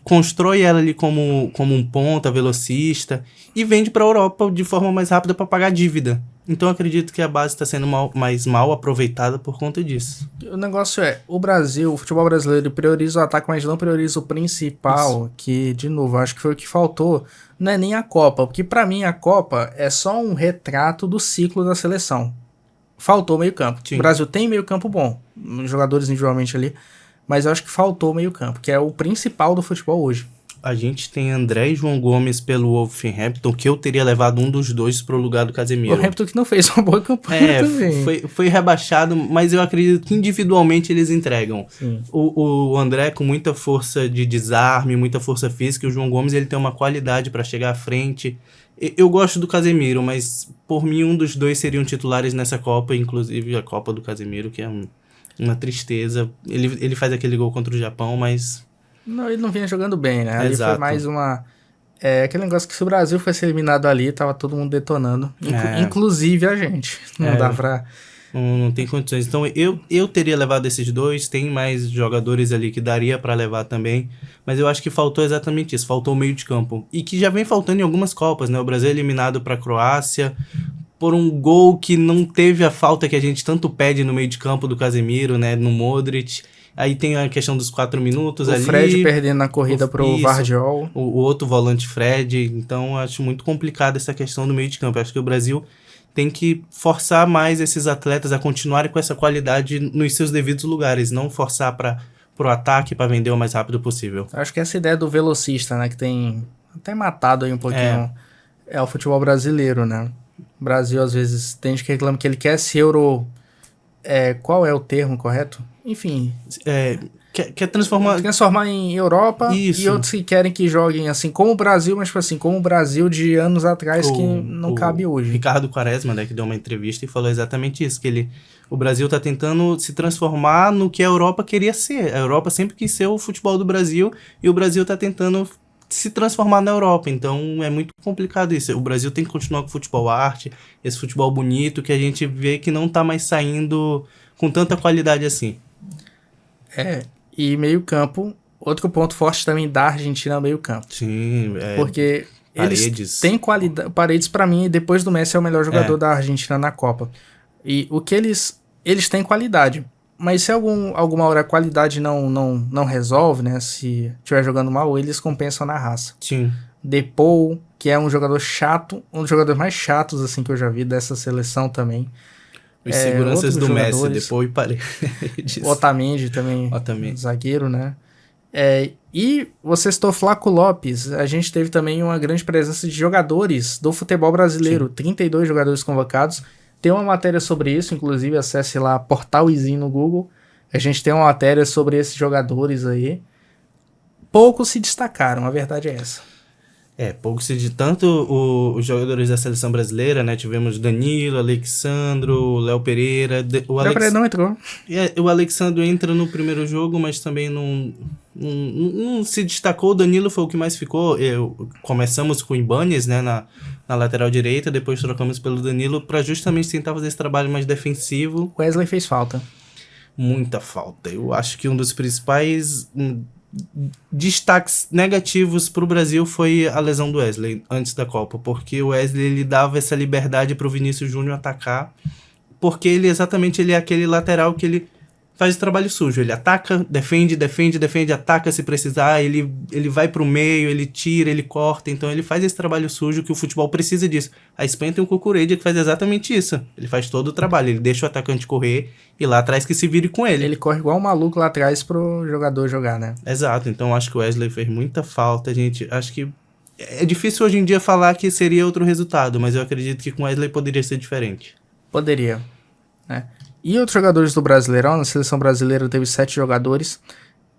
constrói ela ali como um ponta, velocista, e vende pra Europa de forma mais rápida pra pagar dívida. Então eu acredito que a base está sendo mais mal aproveitada por conta disso. O negócio o futebol brasileiro prioriza o ataque, mas não prioriza o principal, que, de novo, acho que foi o que faltou. Não é nem a Copa, porque pra mim a Copa é só um retrato do ciclo da seleção. Faltou meio campo. Sim. O Brasil tem meio campo bom, jogadores individualmente ali, mas eu acho que faltou meio campo, que é o principal do futebol hoje. A gente tem André e João Gomes pelo Wolverhampton, que eu teria levado um dos dois pro lugar do Casemiro. O Wolverhampton que não fez uma boa campanha também. Foi rebaixado, mas eu acredito que individualmente eles entregam. O André com muita força de desarme, muita força física, e o João Gomes ele tem uma qualidade para chegar à frente. Eu gosto do Casemiro, mas por mim um dos dois seriam titulares nessa Copa, inclusive a Copa do Casemiro, que é uma tristeza. Ele faz aquele gol contra o Japão, mas... Não, ele não vinha jogando bem, né? Ali Exato. foi mais uma... aquele negócio que se o Brasil fosse eliminado ali, tava todo mundo detonando. Inclusive a gente. Não dá pra... Não tem condições. Então eu teria levado esses dois, tem mais jogadores ali que daria pra levar também, mas eu acho que faltou exatamente isso, faltou o meio de campo. E que já vem faltando em algumas Copas, né? O Brasil é eliminado pra Croácia por um gol que não teve a falta que a gente tanto pede no meio de campo do Casemiro, né? No Modric. Aí tem a questão dos 4 minutos ali. O Fred perdendo na corrida pro Vardiol. O outro volante Fred. Então, acho muito complicado essa questão do meio de campo. Acho que o Brasil tem que forçar mais esses atletas a continuarem com essa qualidade nos seus devidos lugares. Não forçar pro ataque para vender o mais rápido possível. Acho que essa ideia do velocista, né? Que tem até matado aí um pouquinho o futebol brasileiro, né? O Brasil, às vezes, tem gente que reclama que ele quer se euro... qual é o termo correto? Enfim... Quer transformar em Europa. Isso. E outros que querem que joguem assim como o Brasil, mas tipo assim, como o Brasil de anos atrás que não cabe hoje. Ricardo Quaresma, né, que deu uma entrevista e falou exatamente isso, que o Brasil tá tentando se transformar no que a Europa queria ser. A Europa sempre quis ser o futebol do Brasil e o Brasil tá tentando se transformar na Europa. Então é muito complicado isso. O Brasil tem que continuar com o futebol arte, esse futebol bonito que a gente vê que não tá mais saindo com tanta qualidade assim. E meio campo, outro ponto forte também da Argentina é o meio campo. Sim, porque eles têm qualidade. Paredes, pra mim, depois do Messi, é o melhor jogador da Argentina na Copa. E o que eles têm qualidade. Mas se alguma hora a qualidade não resolve, né? Se estiver jogando mal, eles compensam na raça. Sim. Depou, que é um jogador chato, um dos jogadores mais chatos assim que eu já vi dessa seleção também. Os seguranças do Messi, Depou e Paredes. Otamendi também, zagueiro, né? E você citou Flaco Lopes. A gente teve também uma grande presença de jogadores do futebol brasileiro. Sim. 32 jogadores convocados. Tem uma matéria sobre isso, inclusive acesse lá Portal Izinho no Google. A gente tem uma matéria sobre esses jogadores aí. Poucos se destacaram, a verdade é essa. Pouco se de tanto os jogadores da seleção brasileira, né? Tivemos Danilo, Alexandro, Léo Pereira. O Léo Pereira não entrou. O Alexandro entra no primeiro jogo, mas também não se destacou. O Danilo foi o que mais ficou. Começamos com o Ibañez, né? Na lateral direita, depois trocamos pelo Danilo para justamente tentar fazer esse trabalho mais defensivo. Wesley fez falta. Muita falta. Eu acho que um dos principais destaques negativos para o Brasil foi a lesão do Wesley antes da Copa, porque o Wesley ele dava essa liberdade para o Vinícius Júnior atacar, porque ele é aquele lateral que ele faz o trabalho sujo. Ele ataca, defende, ataca se precisar, ele vai pro meio, ele tira, ele corta. Então ele faz esse trabalho sujo que o futebol precisa disso. A Espanha tem um Cucurella que faz exatamente isso. Ele faz todo o trabalho, ele deixa o atacante correr e lá atrás que se vire com ele. Ele corre igual um maluco lá atrás pro jogador jogar, né? Exato, então acho que o Wesley fez muita falta, gente. Acho que é difícil hoje em dia falar que seria outro resultado, mas eu acredito que com o Wesley poderia ser diferente. Poderia, né? E outros jogadores do Brasileirão, na seleção brasileira teve 7 jogadores.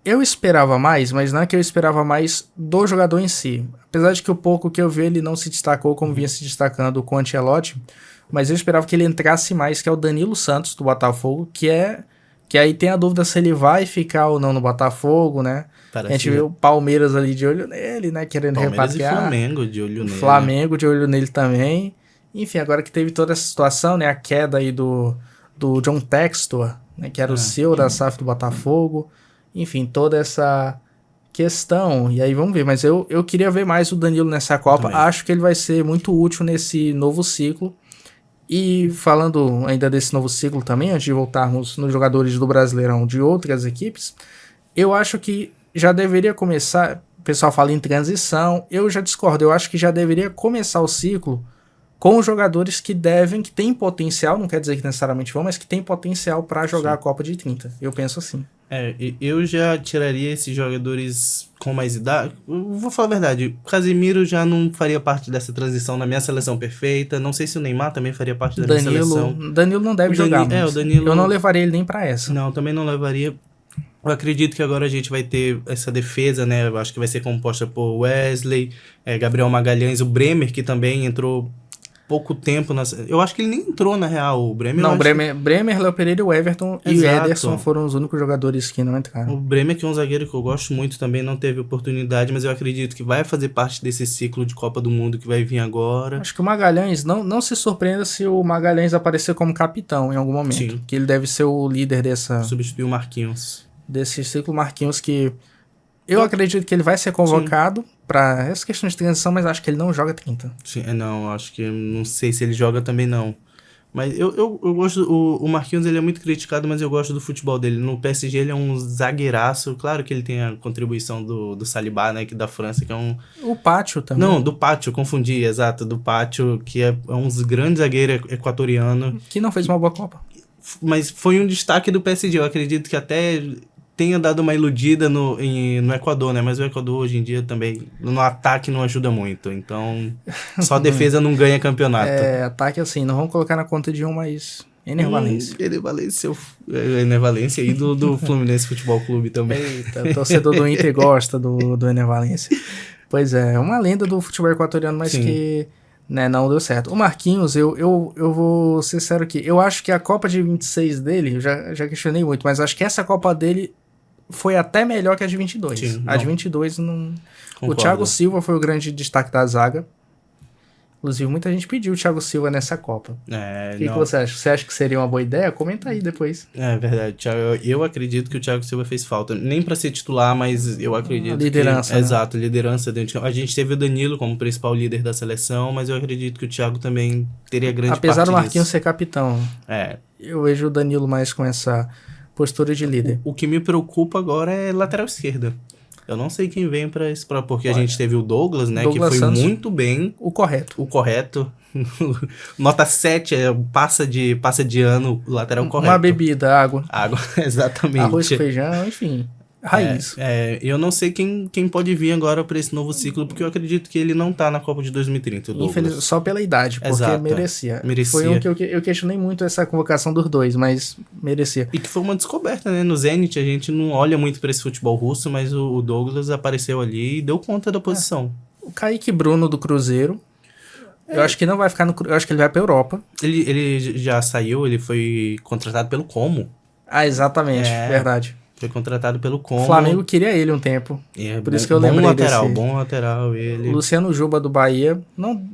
Eu esperava mais, mas não é que eu esperava mais do jogador em si. Apesar de que o pouco que eu vi ele não se destacou como vinha se destacando com o Ancelotti, mas eu esperava que ele entrasse mais, que é o Danilo Santos, do Botafogo, que aí tem a dúvida se ele vai ficar ou não no Botafogo, né? Parece a gente viu o Palmeiras ali de olho nele, né? Querendo Palmeiras repatriar. E Flamengo de olho nele. Flamengo de olho nele também. Enfim, agora que teve toda essa situação, né? A queda aí do John Textor, né, que era o CEO da SAF do Botafogo. Enfim, toda essa questão. E aí vamos ver. Mas eu queria ver mais o Danilo nessa Copa. Acho que ele vai ser muito útil nesse novo ciclo. E falando ainda desse novo ciclo também, antes de voltarmos nos jogadores do Brasileirão de outras equipes, eu acho que já deveria começar... O pessoal fala em transição. Eu já discordo. Eu acho que já deveria começar o ciclo com os jogadores que têm potencial, não quer dizer que necessariamente vão, mas que têm potencial para jogar a Copa de 30. Eu penso assim. Eu já tiraria esses jogadores com mais idade. Eu vou falar a verdade, o Casemiro já não faria parte dessa transição na minha seleção perfeita. Não sei se o Neymar também faria parte da minha seleção. Danilo não deve jogar, o Danilo... Eu não levaria ele nem para essa. Não, também não levaria. Eu acredito que agora a gente vai ter essa defesa, né? Eu acho que vai ser composta por Wesley, Gabriel Magalhães, o Bremer, que também entrou pouco tempo. Eu acho que ele nem entrou, na real, o Bremer. Não, Bremer, Léo Pereira, o Everton e o Ederson foram os únicos jogadores que não entraram. O Bremer, que é um zagueiro que eu gosto muito também, não teve oportunidade, mas eu acredito que vai fazer parte desse ciclo de Copa do Mundo que vai vir agora. Acho que o Magalhães, não se surpreenda se o Magalhães aparecer como capitão em algum momento. Sim. Que ele deve ser o líder dessa... Substituir o Marquinhos. Desse ciclo Marquinhos que... Eu acredito que ele vai ser convocado para essa questão de transição, mas acho que ele não joga 30. Sim, não, acho que... Não sei se ele joga também, não. Mas eu gosto... O Marquinhos, ele é muito criticado, mas eu gosto do futebol dele. No PSG, ele é um zagueiraço. Claro que ele tem a contribuição do Saliba, né? Que da França, que é um... O Pátio também. Não, do Pátio, confundi, exato. Do Pátio, que é um dos grandes zagueiros equatoriano. Que não fez uma boa Copa. Mas foi um destaque do PSG. Eu acredito que até... tenha dado uma iludida no Equador, né? Mas o Equador hoje em dia também no ataque não ajuda muito. Então, só a defesa não ganha campeonato. Ataque assim, não vamos colocar na conta de um, mas Ener Valencia. Ener Valencia e do Fluminense Futebol Clube também. Eita, o torcedor do Inter gosta do Ener Valencia. Pois é, uma lenda do futebol equatoriano, mas que... né, não deu certo. O Marquinhos, eu vou ser sério aqui. Eu acho que a Copa de 26 dele, eu já questionei muito, mas acho que essa Copa dele foi até melhor que a de 22. Sim, a de 22 não... Concordo. O Thiago Silva foi o grande destaque da zaga. Inclusive, muita gente pediu o Thiago Silva nessa Copa. O que você acha? Você acha que seria uma boa ideia? Comenta aí depois. É verdade. Eu acredito que o Thiago Silva fez falta. Nem pra ser titular, mas eu acredito liderança, que... né? Exato, liderança dentro de... A gente teve o Danilo como principal líder da seleção, mas eu acredito que o Thiago também teria grande parte Apesar do Marquinhos ser capitão. É. Eu vejo o Danilo mais com essa postura de líder. O que me preocupa agora é lateral esquerda. Eu não sei quem vem pra esse... Porque a gente teve o Douglas, né? Douglas que foi Santos, muito bem. O correto. Nota 7, passa de ano, lateral correto. Uma bebida, água. Água, exatamente. Arroz, feijão, enfim. Raiz. Eu não sei quem pode vir agora pra esse novo ciclo, porque eu acredito que ele não tá na Copa de 2030. Infelizmente, só pela idade, porque Exato, merecia. Merecia. Foi um que eu questionei muito essa convocação dos dois, mas merecia. E que foi uma descoberta, né? No Zenit, a gente não olha muito pra esse futebol russo, mas o Douglas apareceu ali e deu conta da posição. O Kaique Bruno do Cruzeiro. Eu acho que não vai ficar no... Eu acho que ele vai pra Europa. Ele já saiu, ele foi contratado pelo Como. Ah, exatamente, verdade. Foi contratado pelo Como. O Flamengo queria ele um tempo. Por isso que eu lembrei Bom lateral, ele. Luciano Juba do Bahia.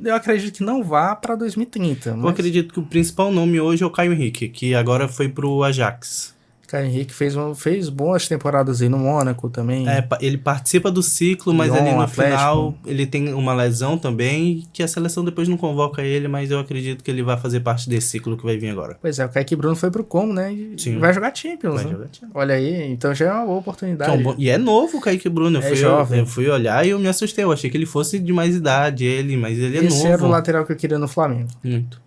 Eu acredito que não vá pra 2030. Mas... Eu acredito que o principal nome hoje é o Caio Henrique, que agora foi pro Ajax. Caio Henrique fez boas temporadas aí no Mônaco também. Ele participa do ciclo, mas Lyon, ali no Atlético. final ele tem uma lesão também, que a seleção depois não convoca ele, mas eu acredito que ele vai fazer parte desse ciclo que vai vir agora. Pois é, o Kaique Bruno foi pro Como, né? E Sim. vai jogar Champions, Vai né? jogar Champions. Olha aí, então já é uma boa oportunidade. E é novo o Kaique Bruno. Jovem. Eu fui olhar e eu me assustei. Eu achei que ele fosse de mais idade, mas ele é Esse novo. era o lateral que eu queria no Flamengo. Muito.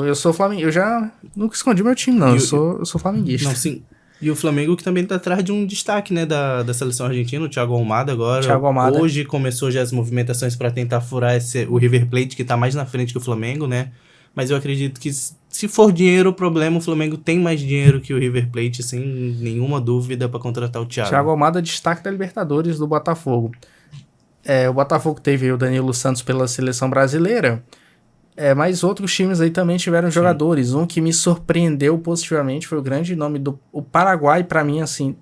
Eu sou flamenguista. Eu já nunca escondi meu time, não. Eu sou flamenguista. Não, sim. E o Flamengo que também tá atrás de um destaque, né, da seleção argentina, o Thiago Almada agora. Thiago Almada. Hoje começou já as movimentações para tentar furar o River Plate, que tá mais na frente que o Flamengo, né? Mas eu acredito que se for dinheiro o problema, o Flamengo tem mais dinheiro que o River Plate, sem nenhuma dúvida, para contratar o Thiago. Thiago Almada, destaque da Libertadores do Botafogo. O Botafogo teve o Danilo Santos pela seleção brasileira. Mas outros times aí também tiveram jogadores. Um que me surpreendeu positivamente foi o grande nome do Paraguai, pra mim, assim,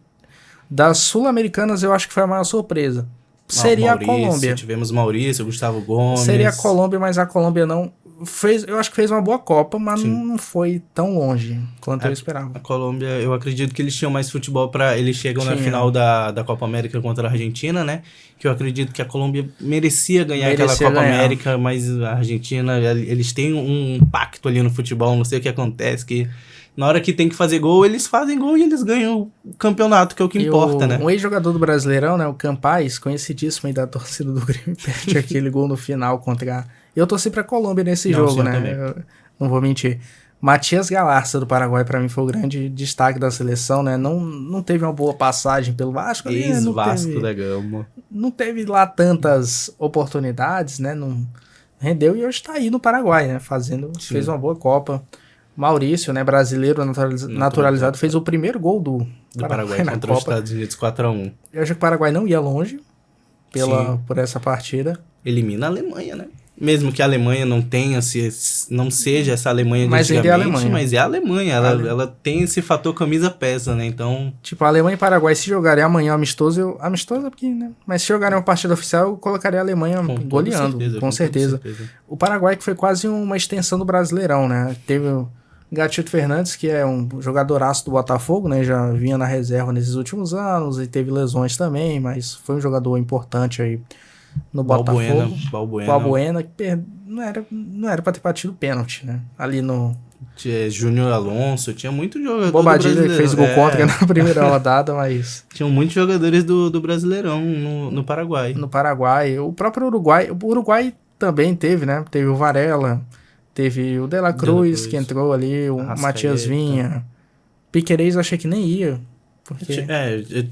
das sul-americanas eu acho que foi a maior surpresa. Seria Maurício, a Colômbia. Tivemos Maurício, Gustavo Gomes. Seria a Colômbia, mas a Colômbia não fez. Eu acho que fez uma boa Copa, mas não foi tão longe quanto eu esperava. A Colômbia, eu acredito que eles tinham mais futebol para eles chegam na Tinha. final da Copa América contra a Argentina, né? Que eu acredito que a Colômbia merecia ganhar aquela Copa América, mas a Argentina, eles têm um pacto ali no futebol, não sei o que acontece, que na hora que tem que fazer gol, eles fazem gol e eles ganham o campeonato, que é o que importa, né? Um ex-jogador do Brasileirão, né, o Campaz, conhecidíssimo aí da torcida do Grêmio, perde aquele gol no final contra... Eu torci pra Colômbia nesse jogo, né? Eu não vou mentir. Matias Galarza, do Paraguai, pra mim foi o grande destaque da seleção, né? Não teve uma boa passagem pelo Vasco. Ex-Vasco da Gama. Não teve lá tantas oportunidades, né? Não rendeu e hoje tá aí no Paraguai, né? Fez uma boa Copa. Maurício, né? Brasileiro naturalizado, fez o primeiro gol do Paraguai na contra Copa. os Estados Unidos 4-1. Eu acho que o Paraguai não ia longe por essa partida. Elimina a Alemanha, né? Mesmo que a Alemanha não seja essa Alemanha de antigamente, mas é a Alemanha. Ela tem esse fator camisa pesa, né? Então... Tipo, a Alemanha e Paraguai, se jogarem amanhã amistoso, amistoso é porque, né? Mas se jogarem uma partida oficial, eu colocaria a Alemanha goleando, com certeza. O Paraguai que foi quase uma extensão do Brasileirão, né? Teve o Gatito Fernandes, que é um jogadoraço do Botafogo, né? Já vinha na reserva nesses últimos anos e teve lesões também, mas foi um jogador importante aí no Botafogo. Balbuena, que não era pra ter batido pênalti, né? Ali no... Júnior Alonso, tinha muito jogador Bobadilha que fez gol contra na primeira rodada, mas... Tinham muitos jogadores do Brasileirão no Paraguai. No Paraguai. O próprio Uruguai... O Uruguai também teve, né? Teve o Varela, teve o De La Cruz, que entrou ali, o Matias Vinha. Piquerez eu achei que nem ia. Porque...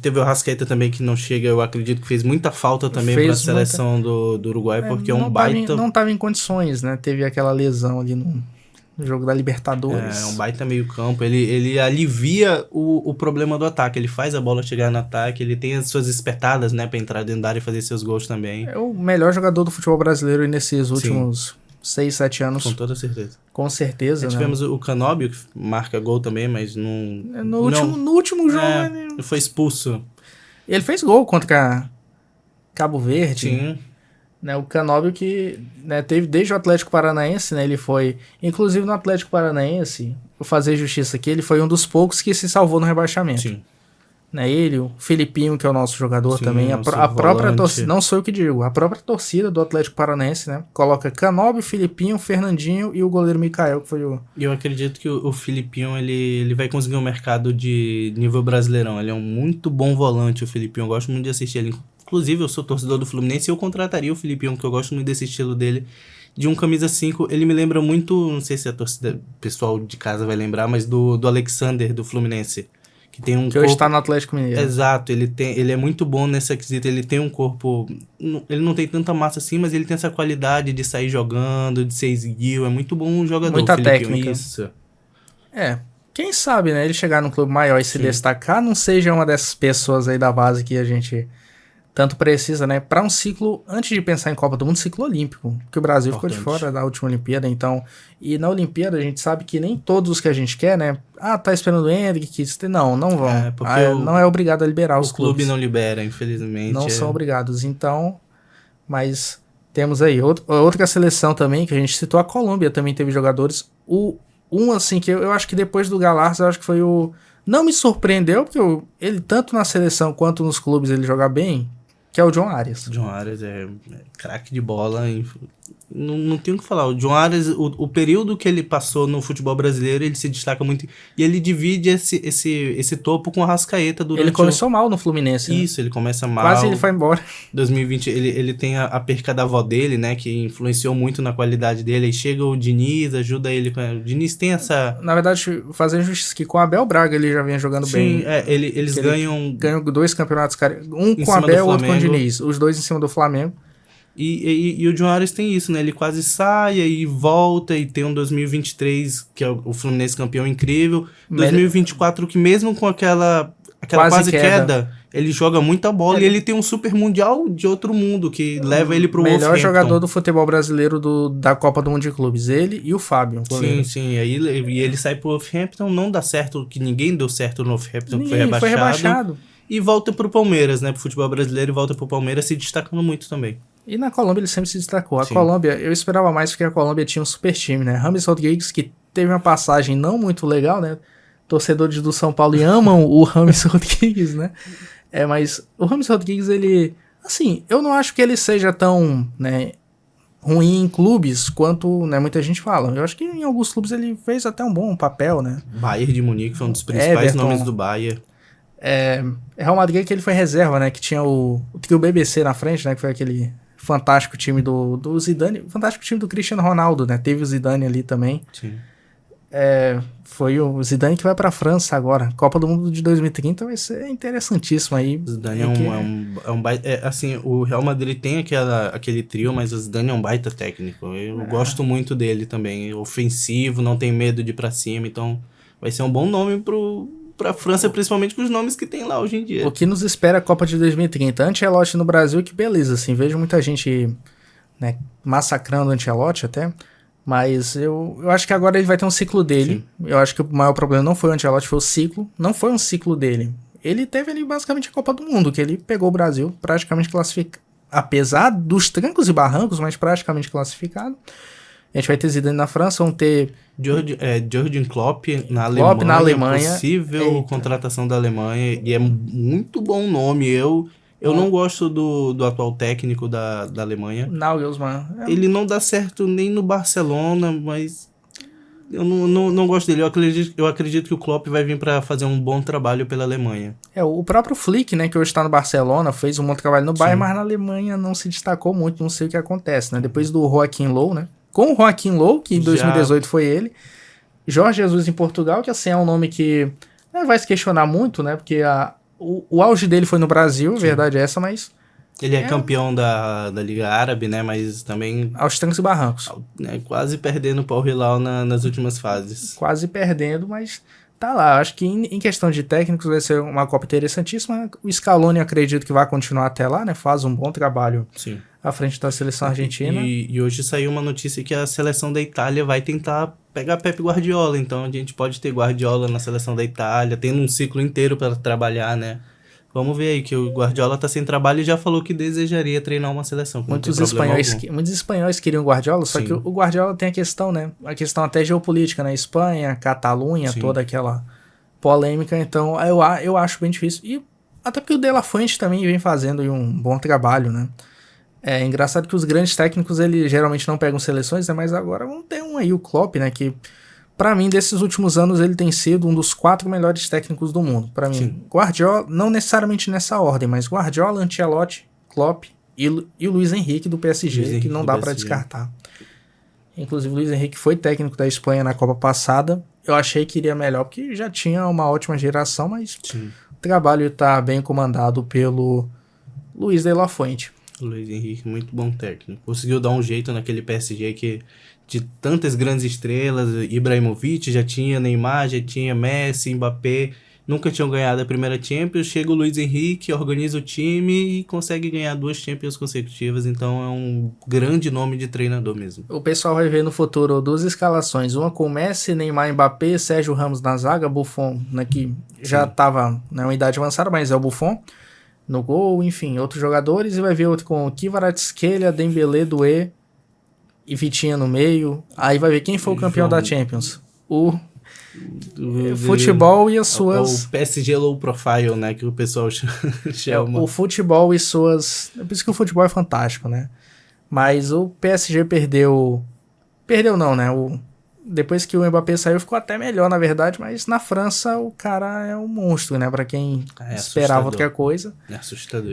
teve o Arrascaeta também que não chega, eu acredito que fez muita falta também para a seleção do Uruguai, porque é um baita... Não estava em condições, né? Teve aquela lesão ali no jogo da Libertadores. É um baita meio campo, ele alivia o problema do ataque, ele faz a bola chegar no ataque, ele tem as suas espetadas, né, para entrar dentro da área e fazer seus gols também. É o melhor jogador do futebol brasileiro nesses últimos 6, 7 anos. Com toda certeza. Com certeza, né? Tivemos o Canóbio, que marca gol também, mas não... No último jogo, ele foi expulso. Ele fez gol contra Cabo Verde. Sim. Né, o Canóbio que, né, teve desde o Atlético Paranaense, né, ele foi, inclusive no Atlético Paranaense, vou fazer justiça aqui, ele foi um dos poucos que se salvou no rebaixamento. Sim. Né, ele, o Filipinho, que é o nosso jogador também, a própria torcida, não sou eu que digo, a própria torcida do Atlético Paranaense, né, coloca Canóbio, Filipinho, Fernandinho e o goleiro Mikael, que foi o... Eu acredito que o Filipinho, ele vai conseguir um mercado de nível brasileirão, ele é um muito bom volante, o Filipinho, eu gosto muito de assistir ele. Inclusive, eu sou torcedor do Fluminense e eu contrataria o Filipinho, porque eu gosto muito desse estilo dele. De um camisa 5, ele me lembra muito, não sei se a torcida pessoal de casa vai lembrar, mas do Alexander, do Fluminense. Que tem um corpo... hoje está no Atlético Mineiro. Exato, ele é muito bom nessa quesita, ele tem um corpo... Ele não tem tanta massa assim, mas ele tem essa qualidade de sair jogando, de ser esguio, é muito bom um jogador. Muita Filipinho, técnica. Isso. Quem sabe, né, ele chegar num clube maior e se destacar, não seja uma dessas pessoas aí da base que a gente... tanto precisa, né? Para um ciclo, antes de pensar em Copa do Mundo, ciclo olímpico. Porque o Brasil ficou de fora da última Olimpíada, então... E na Olimpíada a gente sabe que nem todos os que a gente quer, né? Tá esperando o Hendrick, não vão. Não é obrigado a liberar os clubes. O clube não libera, infelizmente. Não são obrigados, então... Mas temos aí outra seleção também, que a gente citou, a Colômbia também teve jogadores. Assim, que eu acho que depois do Galarza, eu acho que foi o Não me surpreendeu, porque ele, tanto na seleção quanto nos clubes, ele joga bem, que é o John Arias. John Arias é craque de bola. Não tenho o que falar. O John Arias, o período que ele passou no futebol brasileiro, ele se destaca muito. E ele divide esse topo com o Arrascaeta durante Ele começou mal no Fluminense. Isso, ele começa mal. Quase ele foi embora. 2020, ele tem a perca da avó dele, né? Que influenciou muito na qualidade dele. Aí chega o Diniz, ajuda ele. O Diniz tem essa... Na verdade, fazer justiça que com o Abel Braga ele já vinha jogando bem. Sim, eles ganham... Ganham 2 campeonatos, um com o cima do Abel, outro com o Flamengo. Diniz. Os 2 em cima do Flamengo. E o John Arias tem isso, né? Ele quase sai e volta e tem um 2023, que é o Fluminense campeão incrível. 2024, que mesmo com aquela quase queda, ele joga muita bola e ele tem um super mundial de outro mundo que leva ele pro melhor Wolverhampton. jogador do futebol brasileiro da Copa do Mundo de Clubes. Ele e o Fábio. Sim. Aí ele sai pro Wolverhampton, não dá certo, que ninguém deu certo no Wolverhampton, que foi rebaixado. E volta pro Palmeiras, né? Pro futebol brasileiro, e volta pro Palmeiras, se destacando muito também. E na Colômbia ele sempre se destacou. A Colômbia, eu esperava mais porque a Colômbia tinha um super time, né? James Rodrigues, que teve uma passagem não muito legal, né? Torcedores do São Paulo amam o James Rodrigues, né? Mas o James Rodrigues, ele... Assim, eu não acho que ele seja tão, né, ruim em clubes quanto, né, muita gente fala. Eu acho que em alguns clubes ele fez até um bom papel, né? Bayern de Munique foi um dos principais nomes do Bayern. Real Madrid, que ele foi reserva, né? Que tinha o trio BBC na frente, né? Que foi aquele fantástico time do Zidane. Fantástico time do Cristiano Ronaldo, né? Teve o Zidane ali também. Sim. Foi o Zidane que vai pra França agora. Copa do Mundo de 2030 vai ser interessantíssimo aí. O Zidane é um baita... assim, o Real Madrid tem aquele trio, mas o Zidane é um baita técnico. Eu gosto muito dele também. Ofensivo, não tem medo de ir pra cima. Então vai ser um bom nome pra França, principalmente com os nomes que tem lá hoje em dia. O que nos espera a Copa de 2030? Ancelotti no Brasil, que beleza, assim, vejo muita gente, né, massacrando o Ancelotti até, mas eu acho que agora ele vai ter um ciclo dele. Sim. Eu acho que o maior problema não foi o Ancelotti, foi o ciclo, não foi um ciclo dele. Ele teve ali basicamente a Copa do Mundo, que ele pegou o Brasil praticamente classificado, apesar dos trancos e barrancos, mas praticamente classificado. A gente vai ter Zidane na França, vão ter... Jürgen Klopp na Alemanha. Possível contratação da Alemanha. E é muito bom nome. Eu não gosto do atual técnico da Alemanha. Nagelsmann. Ele não dá certo nem no Barcelona, mas eu não gosto dele. Eu acredito que o Klopp vai vir para fazer um bom trabalho pela Alemanha. O próprio Flick, né, que hoje está no Barcelona, fez um bom trabalho no Bayern, mas na Alemanha não se destacou muito, não sei o que acontece, né? Depois do Joachim Löw, né? Com o Joachim Löw, que em 2018 foi ele. Jorge Jesus em Portugal, que assim é um nome que vai se questionar muito, né? Porque o auge dele foi no Brasil, a verdade é essa, mas... Ele é campeão da Liga Árabe, né? Mas também... Aos trancos e barrancos. Né, quase perdendo para o Hilal nas últimas fases. Quase perdendo, mas tá lá. Acho que em questão de técnicos vai ser uma Copa interessantíssima. O Scaloni acredito que vai continuar até lá, né? Faz um bom trabalho. Sim. À frente da seleção argentina. E hoje saiu uma notícia que a seleção da Itália vai tentar pegar Pep Guardiola. Então a gente pode ter Guardiola na seleção da Itália, tendo um ciclo inteiro para trabalhar, né? Vamos ver aí, que o Guardiola tá sem trabalho e já falou que desejaria treinar uma seleção. Muitos espanhóis queriam o Guardiola, só que o Guardiola tem a questão, né? A questão até geopolítica, né? Espanha, Catalunha, toda aquela polêmica. Então eu acho bem difícil. E até porque o De La Fuente também vem fazendo um bom trabalho, né? É engraçado que os grandes técnicos, eles geralmente não pegam seleções, né? Mas agora vamos ter aí, o Klopp, né? Que, pra mim, desses últimos anos, ele tem sido um dos 4 melhores técnicos do mundo. Pra mim, Guardiola, não necessariamente nessa ordem, mas Guardiola, Ancelotti, Klopp e o Luiz Henrique do PSG, que não dá pra descartar. Inclusive, o Luiz Henrique foi técnico da Espanha na Copa passada. Eu achei que iria melhor, porque já tinha uma ótima geração, mas o trabalho tá bem comandado pelo Luiz de La Fuente. O Luiz Henrique, muito bom técnico. Conseguiu dar um jeito naquele PSG que de tantas grandes estrelas, Ibrahimovic já tinha, Neymar já tinha, Messi, Mbappé, nunca tinham ganhado a primeira Champions. Chega o Luiz Henrique, organiza o time e consegue ganhar 2 Champions consecutivas. Então é um grande nome de treinador mesmo. O pessoal vai ver no futuro 2 escalações, uma com Messi, Neymar, Mbappé, Sérgio Ramos na zaga, Buffon, né, que já estava na uma idade avançada, mas é o Buffon no gol, enfim, outros jogadores, e vai ver outro com Kvaratskhelia, Dembélé, Doué e Vitinha no meio. Aí vai ver quem foi o campeão da Champions. O Futebol e as suas... O PSG low profile, né, que o pessoal chama. O futebol e suas... É por isso que o futebol é fantástico, né? Mas o PSG perdeu... Perdeu não, né? Depois que o Mbappé saiu, ficou até melhor, na verdade, mas na França o cara é um monstro, né? Pra quem esperava outra coisa. É assustador,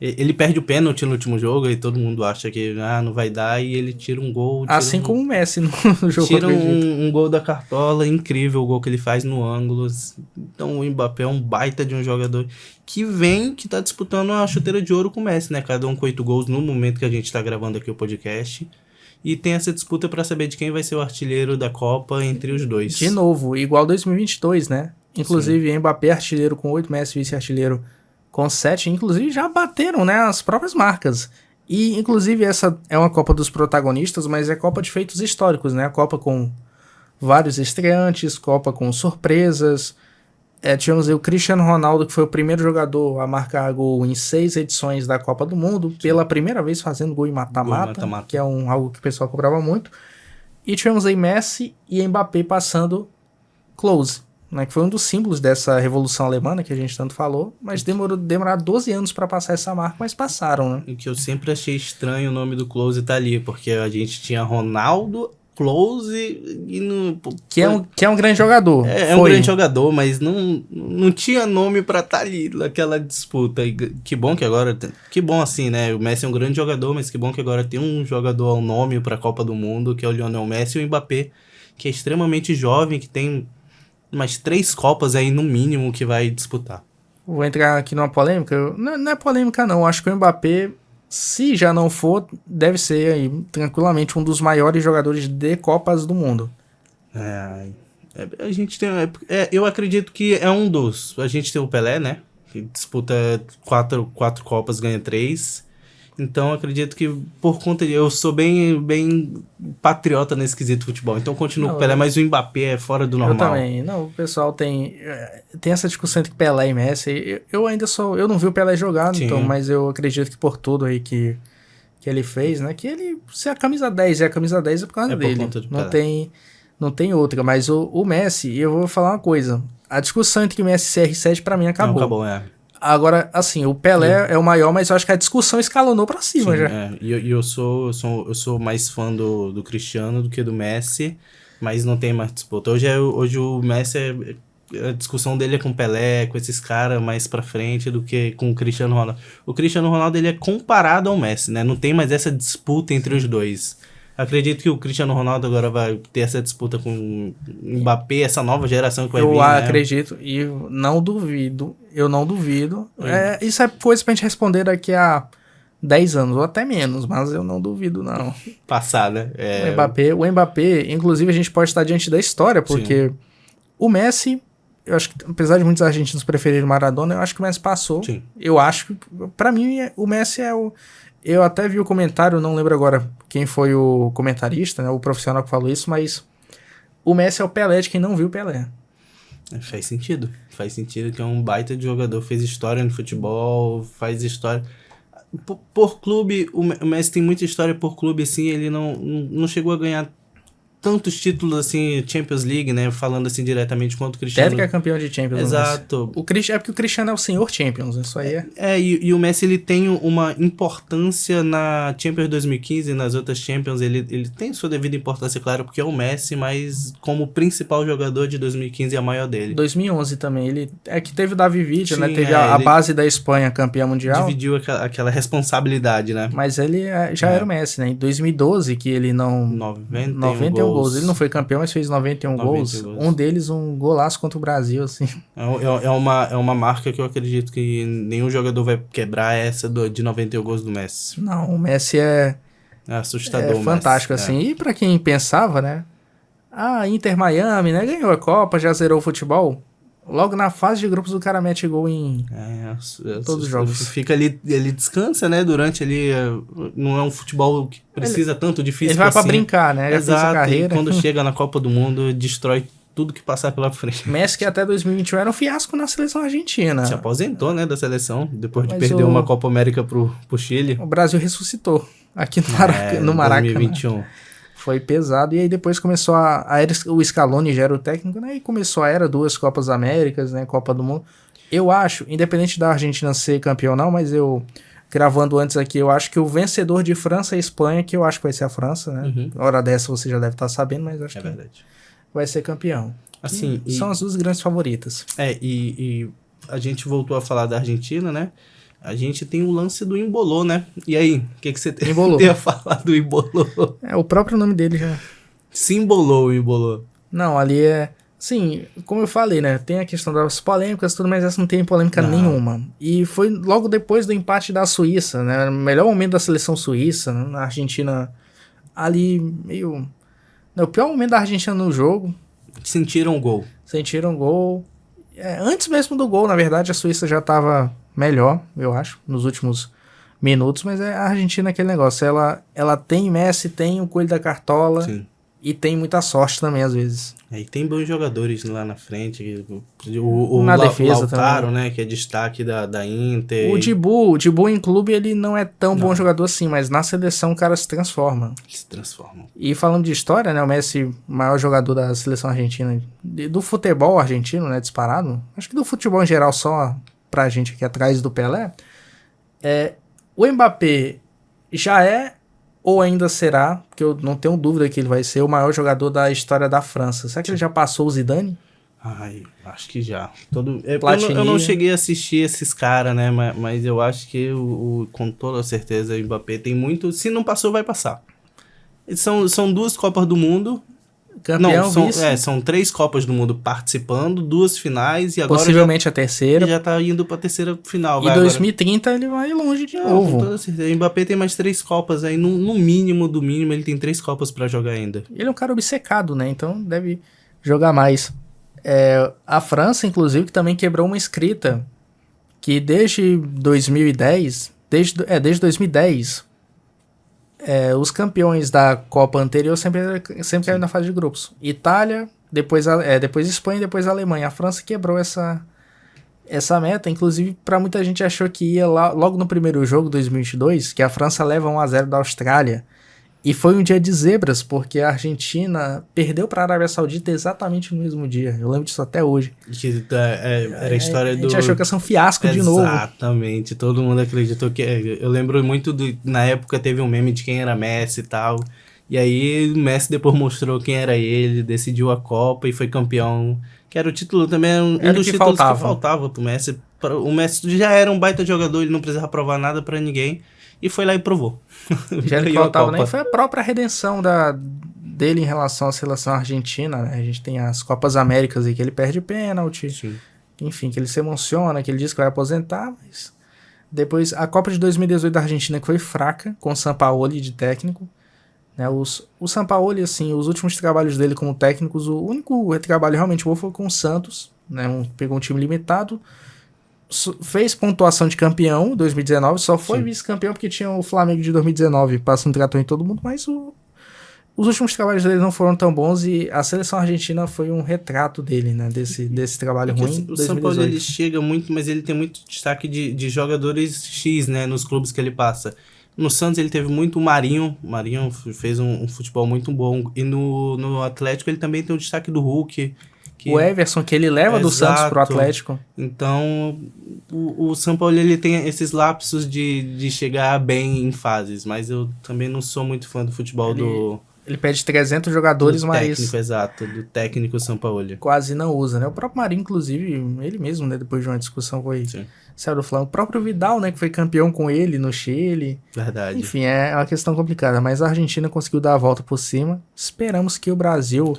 ele perde o pênalti no último jogo e todo mundo acha que não vai dar e ele tira um gol. Assim como o Messi no jogo. Tira um gol da cartola, incrível o gol que ele faz no ângulo. Então o Mbappé é um baita de um jogador que tá disputando a chuteira de ouro com o Messi, né? Cada um com 8 gols no momento que a gente tá gravando aqui o podcast. E tem essa disputa pra saber de quem vai ser o artilheiro da Copa entre os dois. De novo, igual 2022, né? Inclusive, sim. Mbappé artilheiro com 8, Messi vice-artilheiro com 7. Inclusive, já bateram, né, as próprias marcas. E, inclusive, essa é uma Copa dos protagonistas, mas é Copa de feitos históricos, né? A Copa com vários estreantes, Copa com surpresas. Tivemos aí o Cristiano Ronaldo, que foi o primeiro jogador a marcar gol em 6 edições da Copa do Mundo, pela primeira vez fazendo gol em mata-mata, que é algo que o pessoal cobrava muito. E tivemos aí Messi e Mbappé passando close, né, que foi um dos símbolos dessa revolução alemã, que a gente tanto falou, mas demoraram 12 anos para passar essa marca, mas passaram, né? E que eu sempre achei estranho o nome do close tá ali, porque a gente tinha Ronaldo... Close e não... Que é um grande jogador. É um grande jogador, mas não tinha nome pra estar ali naquela disputa. E que bom que agora... Que bom assim, né? O Messi é um grande jogador, mas que bom que agora tem um jogador ao nome pra Copa do Mundo, que é o Lionel Messi, e o Mbappé, que é extremamente jovem, que tem umas 3 Copas aí no mínimo que vai disputar. Vou entrar aqui numa polêmica. Não é polêmica não, acho que o Mbappé... Se já não for, deve ser aí, tranquilamente um dos maiores jogadores de Copas do mundo. A gente tem... eu acredito que é um dos. A gente tem o Pelé, né? Que disputa 4 Copas, ganha 3. Então acredito que por conta de... Eu sou bem patriota nesse quesito futebol. Então continuo com o Pelé, mas o Mbappé é fora do normal. Eu também. Não, o pessoal tem essa discussão entre Pelé e Messi. Eu ainda sou... Eu não vi o Pelé jogar, então, mas eu acredito que por tudo aí que ele fez, né? Que ele... Se a camisa 10 é a camisa 10 é por causa dele. Por conta do Pelé. Não tem outra. Mas o Messi, eu vou falar uma coisa. A discussão entre Messi e CR7 pra mim acabou. Não, acabou, Agora, assim, o Pelé é o maior, mas eu acho que a discussão escalonou pra cima. Sim, já. E eu sou mais fã do Cristiano do que do Messi, mas não tem mais disputa. Hoje o Messi, a discussão dele é com o Pelé, com esses caras mais pra frente do que com o Cristiano Ronaldo. O Cristiano Ronaldo, ele é comparado ao Messi, né? Não tem mais essa disputa entre os dois. Acredito que o Cristiano Ronaldo agora vai ter essa disputa com o Mbappé, essa nova geração que vai vir, né? Eu acredito e eu não duvido. Isso é coisa pra gente responder daqui a 10 anos, ou até menos, mas eu não duvido, não. Passar, né? O Mbappé, inclusive, a gente pode estar diante da história, porque o Messi, eu acho que, apesar de muitos argentinos preferirem Maradona, eu acho que o Messi passou. Sim. Eu acho que, pra mim, o Messi é o... Eu até vi o comentário, não lembro agora quem foi o comentarista, né, o profissional que falou isso, mas o Messi é o Pelé de quem não viu o Pelé. Faz sentido que é um baita de jogador, fez história no futebol, faz história... Por clube, o Messi tem muita história por clube, assim, ele não chegou a ganhar tantos títulos, assim, Champions League, né, falando assim diretamente quanto o Cristiano. Deve que é campeão de Champions. Exato. É porque o Cristiano é o senhor Champions, isso aí e o Messi, ele tem uma importância na Champions 2015 e nas outras Champions, ele tem sua devida importância, claro, porque é o Messi, mas como principal jogador de 2015 é a maior dele. 2011 também, ele que teve o Davi Villa, né, teve a base da Espanha campeã mundial. Dividiu aquela responsabilidade, né. Mas ele já era o Messi, né, em 2012 que ele não... 91 gols. Ele não foi campeão, mas fez 91 gols. Um deles, um golaço contra o Brasil, assim. É uma marca que eu acredito que nenhum jogador vai quebrar, essa de 91 gols do Messi. Não, o Messi é assustador. É fantástico, Messi, assim. E pra quem pensava, né? Inter Miami, né? Ganhou a Copa, já zerou o futebol. Logo na fase de grupos o cara mete gol em todos os jogos. Fica ali, ele descansa, né, durante ali, não é um futebol que precisa tanto de físico. Ele vai assim. Pra brincar, né? Exato, a carreira. E quando chega na Copa do Mundo, destrói tudo que passar pela frente. Messi, que até 2021 era um fiasco na seleção argentina. Se aposentou, né, da seleção, depois de perder uma Copa América pro Chile. O Brasil ressuscitou aqui no Maracanã. 2021. Foi pesado. E aí depois começou o Scaloni já era o técnico, né? E começou a era 2 Copas Américas, né? Copa do Mundo. Eu acho, independente da Argentina ser campeão ou não, mas eu, gravando antes aqui, eu acho que o vencedor de França e Espanha, que eu acho que vai ser a França, né? Hora dessa você já deve estar sabendo, mas acho que verdade. Vai ser campeão. Assim, são as duas grandes favoritas. E a gente voltou a falar da Argentina, né? A gente tem o lance do Embolou, né? E aí, o que você tem a falar do Embolou? O próprio nome dele já... Se embolou o Embolou. Não, ali é... Sim, como eu falei, né? Tem a questão das polêmicas e tudo, mas essa não tem polêmica nenhuma. E foi logo depois do empate da Suíça, né? O melhor momento da seleção suíça, né? A Argentina ali meio... O pior momento da Argentina no jogo. Sentiram o gol. Antes mesmo do gol, na verdade, a Suíça já estava melhor, eu acho, nos últimos minutos, mas a Argentina é aquele negócio, ela tem Messi, tem o coelho da cartola. Sim. E tem muita sorte também, às vezes. E tem bons jogadores lá na frente. Na defesa Lautaro, também. Né? Que é destaque da Inter. O Dibu em clube, ele não é tão bom jogador assim, mas na seleção o cara se transforma. E falando de história, né? O Messi, maior jogador da seleção argentina, do futebol argentino, né? Disparado. Acho que do futebol em geral, só pra gente aqui atrás do Pelé. O Mbappé já é... ou ainda será, porque eu não tenho dúvida que ele vai ser o maior jogador da história da França. Será que ele já passou o Zidane? Acho que já. Eu não cheguei a assistir esses caras, né? Mas eu acho que com toda certeza o Mbappé tem muito... Se não passou, vai passar. São 2 Copas do Mundo. Campeão, são 3 Copas do Mundo participando, 2 finais e agora... Possivelmente a terceira. E já tá indo pra terceira final. E 2030 ele vai longe de novo. Com toda certeza. O Mbappé tem mais 3 Copas aí. No mínimo do mínimo, ele tem 3 Copas pra jogar ainda. Ele é um cara obcecado, né? Então deve jogar mais. A França, inclusive, que também quebrou uma escrita que desde 2010... Desde 2010... os campeões da Copa anterior sempre caíram na fase de grupos. Itália, depois Espanha e depois a Alemanha. A França quebrou essa meta. Inclusive, para muita gente achou que ia lá, logo no primeiro jogo, 2022, que a França leva 1-0 da Austrália. E foi um dia de zebras, porque a Argentina perdeu para a Arábia Saudita exatamente no mesmo dia. Eu lembro disso até hoje. Era a história do... A gente achou que ia ser um fiasco de novo. Exatamente. Todo mundo acreditou que... Eu lembro muito na época teve um meme de quem era Messi e tal. E aí o Messi depois mostrou quem era ele, decidiu a Copa e foi campeão. Que era o título também, um dos títulos que faltava pro Messi. O Messi já era um baita jogador, ele não precisava provar nada pra ninguém. E foi lá e provou. Já ele faltava, né? E foi a própria redenção dele em relação à seleção argentina, né? A gente tem as Copas Américas aí que ele perde pênalti. Sim. Enfim, que ele se emociona, que ele diz que vai aposentar, mas... Depois, a Copa de 2018 da Argentina, que foi fraca, com o Sampaoli de técnico. Né? O Sampaoli, assim, os últimos trabalhos dele como técnico, o único trabalho realmente bom foi com o Santos, né? Pegou um time limitado, fez pontuação de campeão em 2019, só foi vice-campeão porque tinha o Flamengo de 2019 passando trator em todo mundo, mas os últimos trabalhos dele não foram tão bons e a seleção argentina foi um retrato dele, né, desse trabalho ruim. O São Paulo ele chega muito, mas ele tem muito destaque de jogadores X, né, nos clubes que ele passa. No Santos ele teve muito o Marinho fez um futebol muito bom, e no Atlético ele também tem o destaque do Hulk. O Everson, que ele leva do Santos pro Atlético. Então, o São Paulo ele tem esses lapsos de chegar bem em fases, mas eu também não sou muito fã do futebol Ele pede 300 jogadores, do mas... técnico, exato, do técnico São Paulo. Quase não usa, né? O próprio Marinho, inclusive, ele mesmo, né? Depois de uma discussão saiu do Flamengo. O próprio Vidal, né? Que foi campeão com ele no Chile. Verdade. Enfim, é uma questão complicada, mas a Argentina conseguiu dar a volta por cima. Esperamos que o Brasil...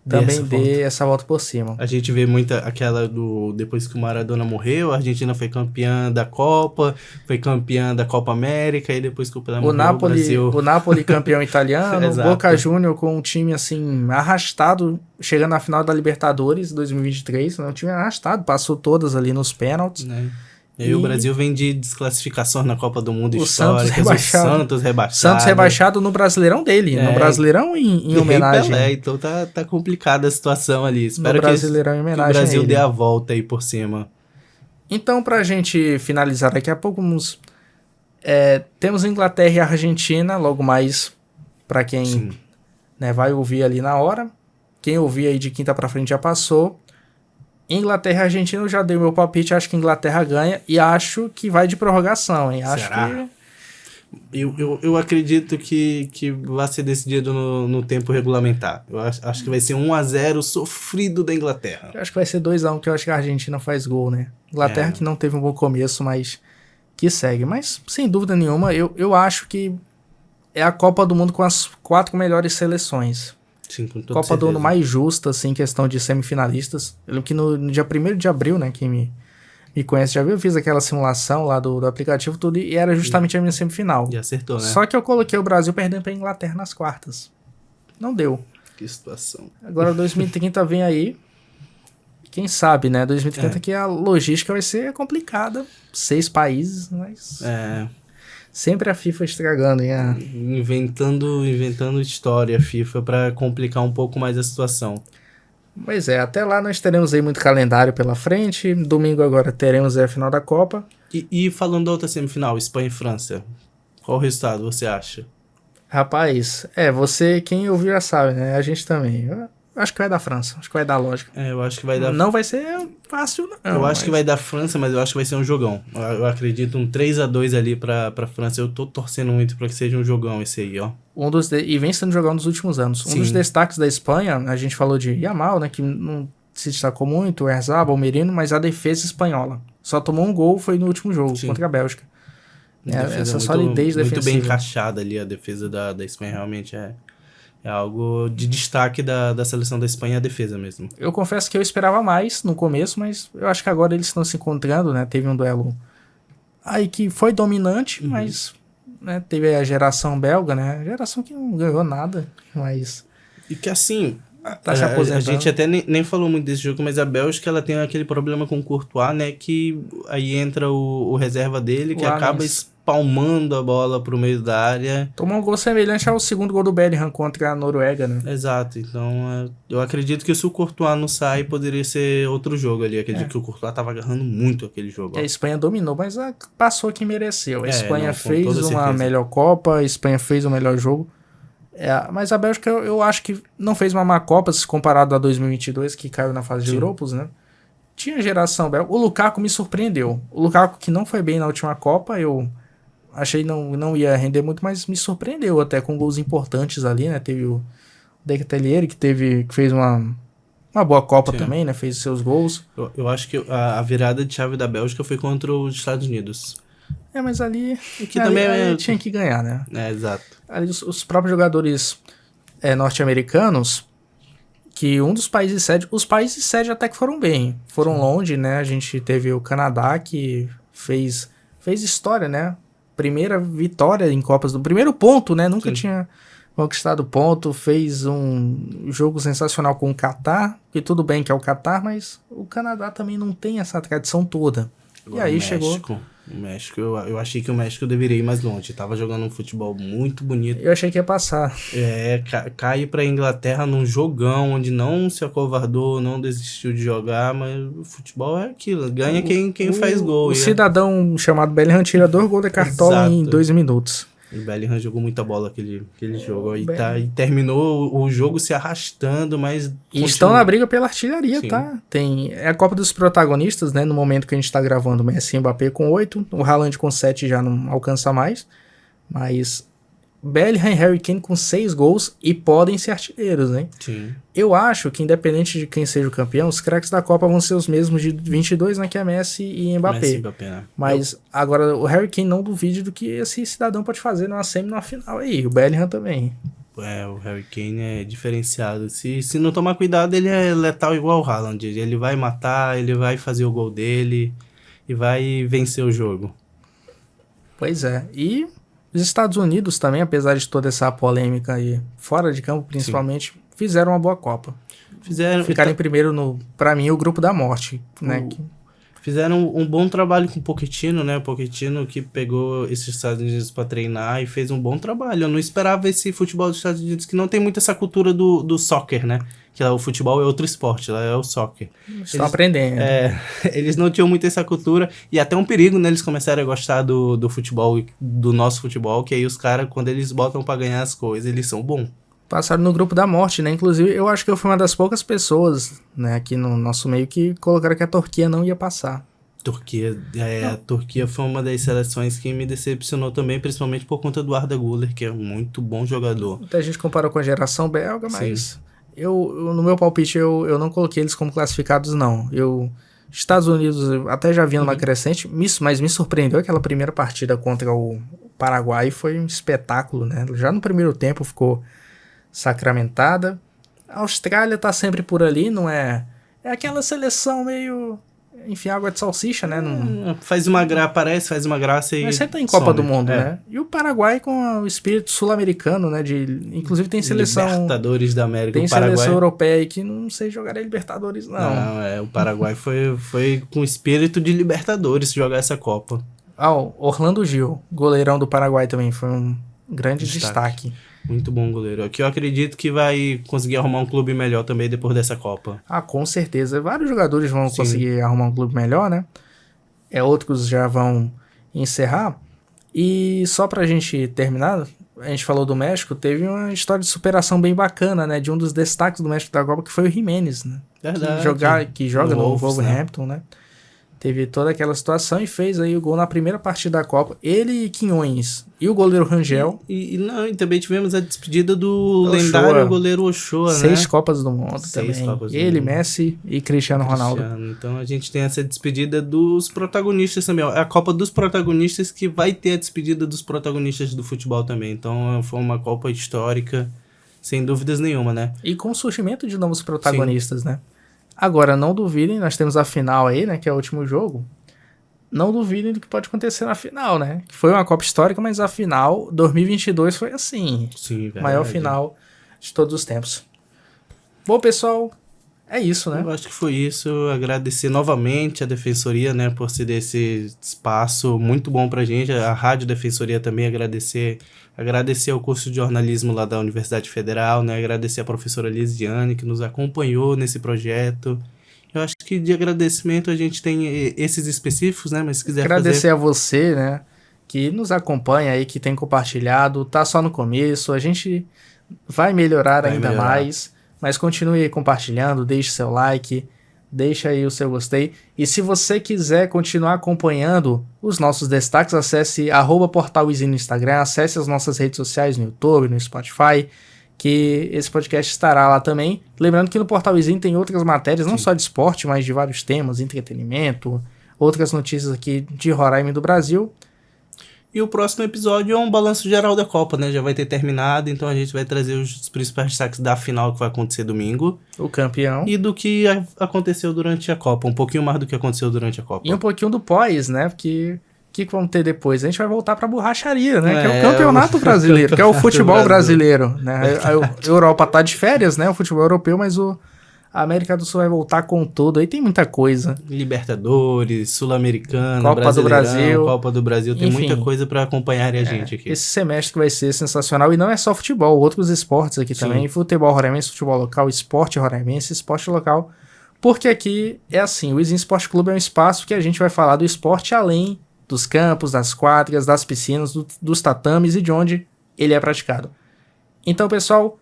também dê essa volta por cima. A gente vê muita aquela depois que o Maradona morreu, a Argentina foi campeã da Copa, foi campeã da Copa América, e depois que o Pelé morreu, o Brasil... O Napoli campeão italiano, Boca Juniors com um time assim arrastado, chegando na final da Libertadores 2023, né? Um time arrastado, passou todas ali nos pênaltis. E o Brasil vem de desclassificação na Copa do Mundo histórica. Santos rebaixado. Santos rebaixado no Brasileirão dele. No Brasileirão em homenagem. Pelé, então tá complicada a situação ali. Espero que o Brasil dê a volta aí por cima. Então, pra gente finalizar daqui a pouco, temos Inglaterra e Argentina, logo mais, pra quem né? Vai ouvir ali na hora. Quem ouvir aí de quinta pra frente já passou. Inglaterra e Argentina, eu já dei o meu palpite, acho que a Inglaterra ganha e acho que vai de prorrogação, hein? Acho Será? que... Eu acredito que vai ser decidido no tempo regulamentar. Eu acho que vai ser 1-0 sofrido da Inglaterra. Eu acho que vai ser 2-1, porque eu acho que a Argentina faz gol, né? Inglaterra que não teve um bom começo, mas que segue. Mas, sem dúvida nenhuma, eu acho que é a Copa do Mundo com as 4 melhores seleções. Sim, com toda Copa certeza. do Mundo mais justa, assim, em questão de semifinalistas. Eu lembro que no dia 1º de abril, né, quem me conhece já viu, eu fiz aquela simulação lá do aplicativo tudo e era justamente a minha semifinal. E acertou, né? Só que eu coloquei o Brasil perdendo pra Inglaterra nas quartas. Não deu. Que situação. Agora 2030 vem aí. Quem sabe, né? 2030 que a logística vai ser complicada. 6 países, mas... Sempre a FIFA estragando, hein? Inventando história, FIFA, pra complicar um pouco mais a situação. Pois é, até lá nós teremos aí muito calendário pela frente. Domingo agora teremos a final da Copa. E falando da outra semifinal, Espanha e França, qual o resultado você acha? Rapaz, você, quem ouviu já sabe, né? A gente também. Eu acho que vai dar França, acho que vai dar lógica. Eu acho que vai dar... Não vai ser fácil, não. Eu acho que vai dar França, mas eu acho que vai ser um jogão. Eu acredito um 3-2 ali pra França. Eu tô torcendo muito pra que seja um jogão esse aí, ó. E vem sendo jogão nos últimos anos. Sim. Um dos destaques da Espanha, a gente falou de Yamal, né? Que não se destacou muito, o Erzabal, o Merino, mas a defesa espanhola. Só tomou um gol, foi no último jogo, Sim. contra a Bélgica. Essa solidez defensiva. Muito bem encaixada ali, a defesa da Espanha realmente é algo de destaque da seleção da Espanha, a defesa mesmo. Eu confesso que eu esperava mais no começo, mas eu acho que agora eles estão se encontrando, né? Teve um duelo aí que foi dominante, mas né, teve a geração belga, né? Geração que não ganhou nada, mas... E que assim... Tá se aposentando. A gente até nem falou muito desse jogo, mas a Bélgica ela tem aquele problema com o Courtois, né? Que aí entra o reserva dele, que acaba espalmando a bola pro meio da área. Tomou um gol semelhante ao segundo gol do Bellingham contra a Noruega, né? Exato, então eu acredito que se o Courtois não sai, poderia ser outro jogo ali. Acredito que o Courtois tava agarrando muito aquele jogo. A Espanha dominou, mas passou quem mereceu. A Espanha fez uma certeza. melhor Copa, a Espanha fez o melhor jogo. Mas a Bélgica eu acho que não fez uma má Copa se comparado a 2022, que caiu na fase de grupos, né? Tinha geração belga. O Lukaku me surpreendeu. O Lukaku que não foi bem na última Copa, eu achei não ia render muito, mas me surpreendeu até com gols importantes ali, né? Teve o Dequetelier que fez uma boa Copa também, né? Fez seus gols. Eu acho que a virada de chave da Bélgica foi contra os Estados Unidos. Mas ali, também tinha que ganhar, né? Exato. Ali os próprios jogadores norte-americanos, que um dos países sede... Os países sede até que foram bem. Foram longe, né? A gente teve o Canadá, que fez história, né? Primeira vitória em Copas do... Primeiro ponto, né? Nunca tinha conquistado ponto. Fez um jogo sensacional com o Catar. Que tudo bem que é o Catar, mas o Canadá também não tem essa tradição toda. Agora, e aí O México, eu achei que o México deveria ir mais longe. Tava jogando um futebol muito bonito. Eu achei que ia passar. Cai pra Inglaterra num jogão onde não se acovardou, não desistiu de jogar, mas o futebol é aquilo. Ganha quem faz gol. O cidadão chamado Bellingham tira 2 gols de cartola em 2 minutos. O Bellingham jogou muita bola aquele jogo. E terminou o jogo se arrastando, mas... E estão na briga pela artilharia, tá? É a Copa dos protagonistas, né? No momento que a gente tá gravando, o Messi e Mbappé com 8. O Haaland com 7 já não alcança mais. Mas Bellingham e Harry Kane com 6 gols e podem ser artilheiros, né? Sim. Eu acho que independente de quem seja o campeão, os craques da Copa vão ser os mesmos de 22, né? Que é Messi e Mbappé. Né? Mas agora o Harry Kane não duvide do que esse cidadão pode fazer numa semi numa final aí. O Bellingham também. O Harry Kane é diferenciado. Se não tomar cuidado, ele é letal igual o Haaland. Ele vai matar, ele vai fazer o gol dele e vai vencer o jogo. Pois é. E os Estados Unidos também, apesar de toda essa polêmica aí, fora de campo principalmente, fizeram uma boa Copa. Ficaram em primeiro pra mim, o grupo da morte, né? Fizeram um bom trabalho com o Pochettino, né? O Pochettino que pegou esses Estados Unidos pra treinar e fez um bom trabalho. Eu não esperava esse futebol dos Estados Unidos, que não tem muito essa cultura do soccer, né? Que lá o futebol é outro esporte, lá é o soccer. Estão aprendendo. Eles não tinham muito essa cultura e até um perigo, né? Eles começaram a gostar do futebol, do nosso futebol, que aí os caras, quando eles botam pra ganhar as coisas, eles são bons. Passaram no grupo da morte, né? Inclusive, eu acho que eu fui uma das poucas pessoas, né, aqui no nosso meio que colocaram que a Turquia não ia passar. A Turquia foi uma das seleções que me decepcionou também, principalmente por conta do Arda Güler, que é um muito bom jogador. Muita gente comparou com a geração belga, mas no meu palpite eu não coloquei eles como classificados, não. Estados Unidos eu até já vinha numa crescente, mas me surpreendeu aquela primeira partida contra o Paraguai, foi um espetáculo, né? Já no primeiro tempo ficou sacramentada. A Austrália tá sempre por ali, não é? É aquela seleção meio... Enfim, água de salsicha, né? Aparece, faz uma graça e... Mas sempre tá em Copa do Mundo, é. né? E o Paraguai com o espírito sul-americano, né? Inclusive tem seleção... Libertadores da América. Tem o Paraguai... seleção europeia aí que não sei jogar em Libertadores, não. Não, o Paraguai foi com espírito de Libertadores jogar essa Copa. O Orlando Gil, goleirão do Paraguai também, foi um grande destaque. Muito bom goleiro. Aqui eu acredito que vai conseguir arrumar um clube melhor também depois dessa Copa. Com certeza. Vários jogadores vão conseguir arrumar um clube melhor, né? Outros já vão encerrar. E só pra gente terminar, a gente falou do México, teve uma história de superação bem bacana, né? De um dos destaques do México da Copa, que foi o Jiménez, né? Verdade. Que joga no Wolverhampton, né? Teve toda aquela situação e fez aí o gol na primeira partida da Copa. Ele e Quinhões e o goleiro Rangel. E também tivemos a despedida do lendário goleiro Ochoa, 6 Copas do Mundo 6 também. Copas do Ele, Mundo. Messi e Cristiano Ronaldo. Então a gente tem essa despedida dos protagonistas também. É a Copa dos protagonistas que vai ter a despedida dos protagonistas do futebol também. Então foi uma Copa histórica, sem dúvidas nenhuma, né? E com o surgimento de novos protagonistas, né? Agora, não duvidem, nós temos a final aí, né, que é o último jogo. Não duvidem do que pode acontecer na final, né? Que foi uma Copa histórica, mas a final 2022 foi assim. Sim, verdade. Maior final de todos os tempos. Bom, pessoal, é isso, né? Eu acho que foi isso. Agradecer novamente a Defensoria, né, por ceder esse espaço muito bom pra gente. A Rádio Defensoria também agradecer ao curso de jornalismo lá da Universidade Federal, né? Agradecer a professora Lisiane, que nos acompanhou nesse projeto. Eu acho que de agradecimento a gente tem esses específicos, né? Mas se quiser agradecer a você, né, que nos acompanha aí, que tem compartilhado. Tá só no começo, a gente vai melhorar ainda mais. Mas continue aí compartilhando, deixe seu like, deixa aí o seu gostei. E se você quiser continuar acompanhando os nossos destaques, acesse @portalwizinho no Instagram, acesse as nossas redes sociais no YouTube, no Spotify, que esse podcast estará lá também. Lembrando que no Portal Wizinho tem outras matérias, não só de esporte, mas de vários temas, entretenimento, outras notícias aqui de Roraima e do Brasil. E o próximo episódio é um balanço geral da Copa, né? Já vai ter terminado, então a gente vai trazer os principais destaques da final que vai acontecer domingo. O campeão. E do que aconteceu durante a Copa, um pouquinho mais do que aconteceu durante a Copa. E um pouquinho do pós, né? Porque o que vamos ter depois? A gente vai voltar pra borracharia, né? Que é o campeonato brasileiro, que é o futebol brasileiro, né? A Europa tá de férias, né? O futebol europeu, mas a América do Sul vai voltar com tudo. Aí tem muita coisa. Libertadores, Sul-Americana, Copa do Brasil. Copa do Brasil. Tem muita coisa pra acompanhar a gente aqui. Esse semestre vai ser sensacional. E não é só futebol, outros esportes aqui também. Futebol roraimense, futebol local, esporte roraimense, esporte local. Porque aqui é assim, o Wizinho Esporte Clube é um espaço que a gente vai falar do esporte além dos campos, das quadras, das piscinas, dos tatames e de onde ele é praticado. Então, pessoal,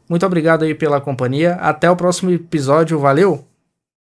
muito obrigado aí pela companhia. Até o próximo episódio. Valeu!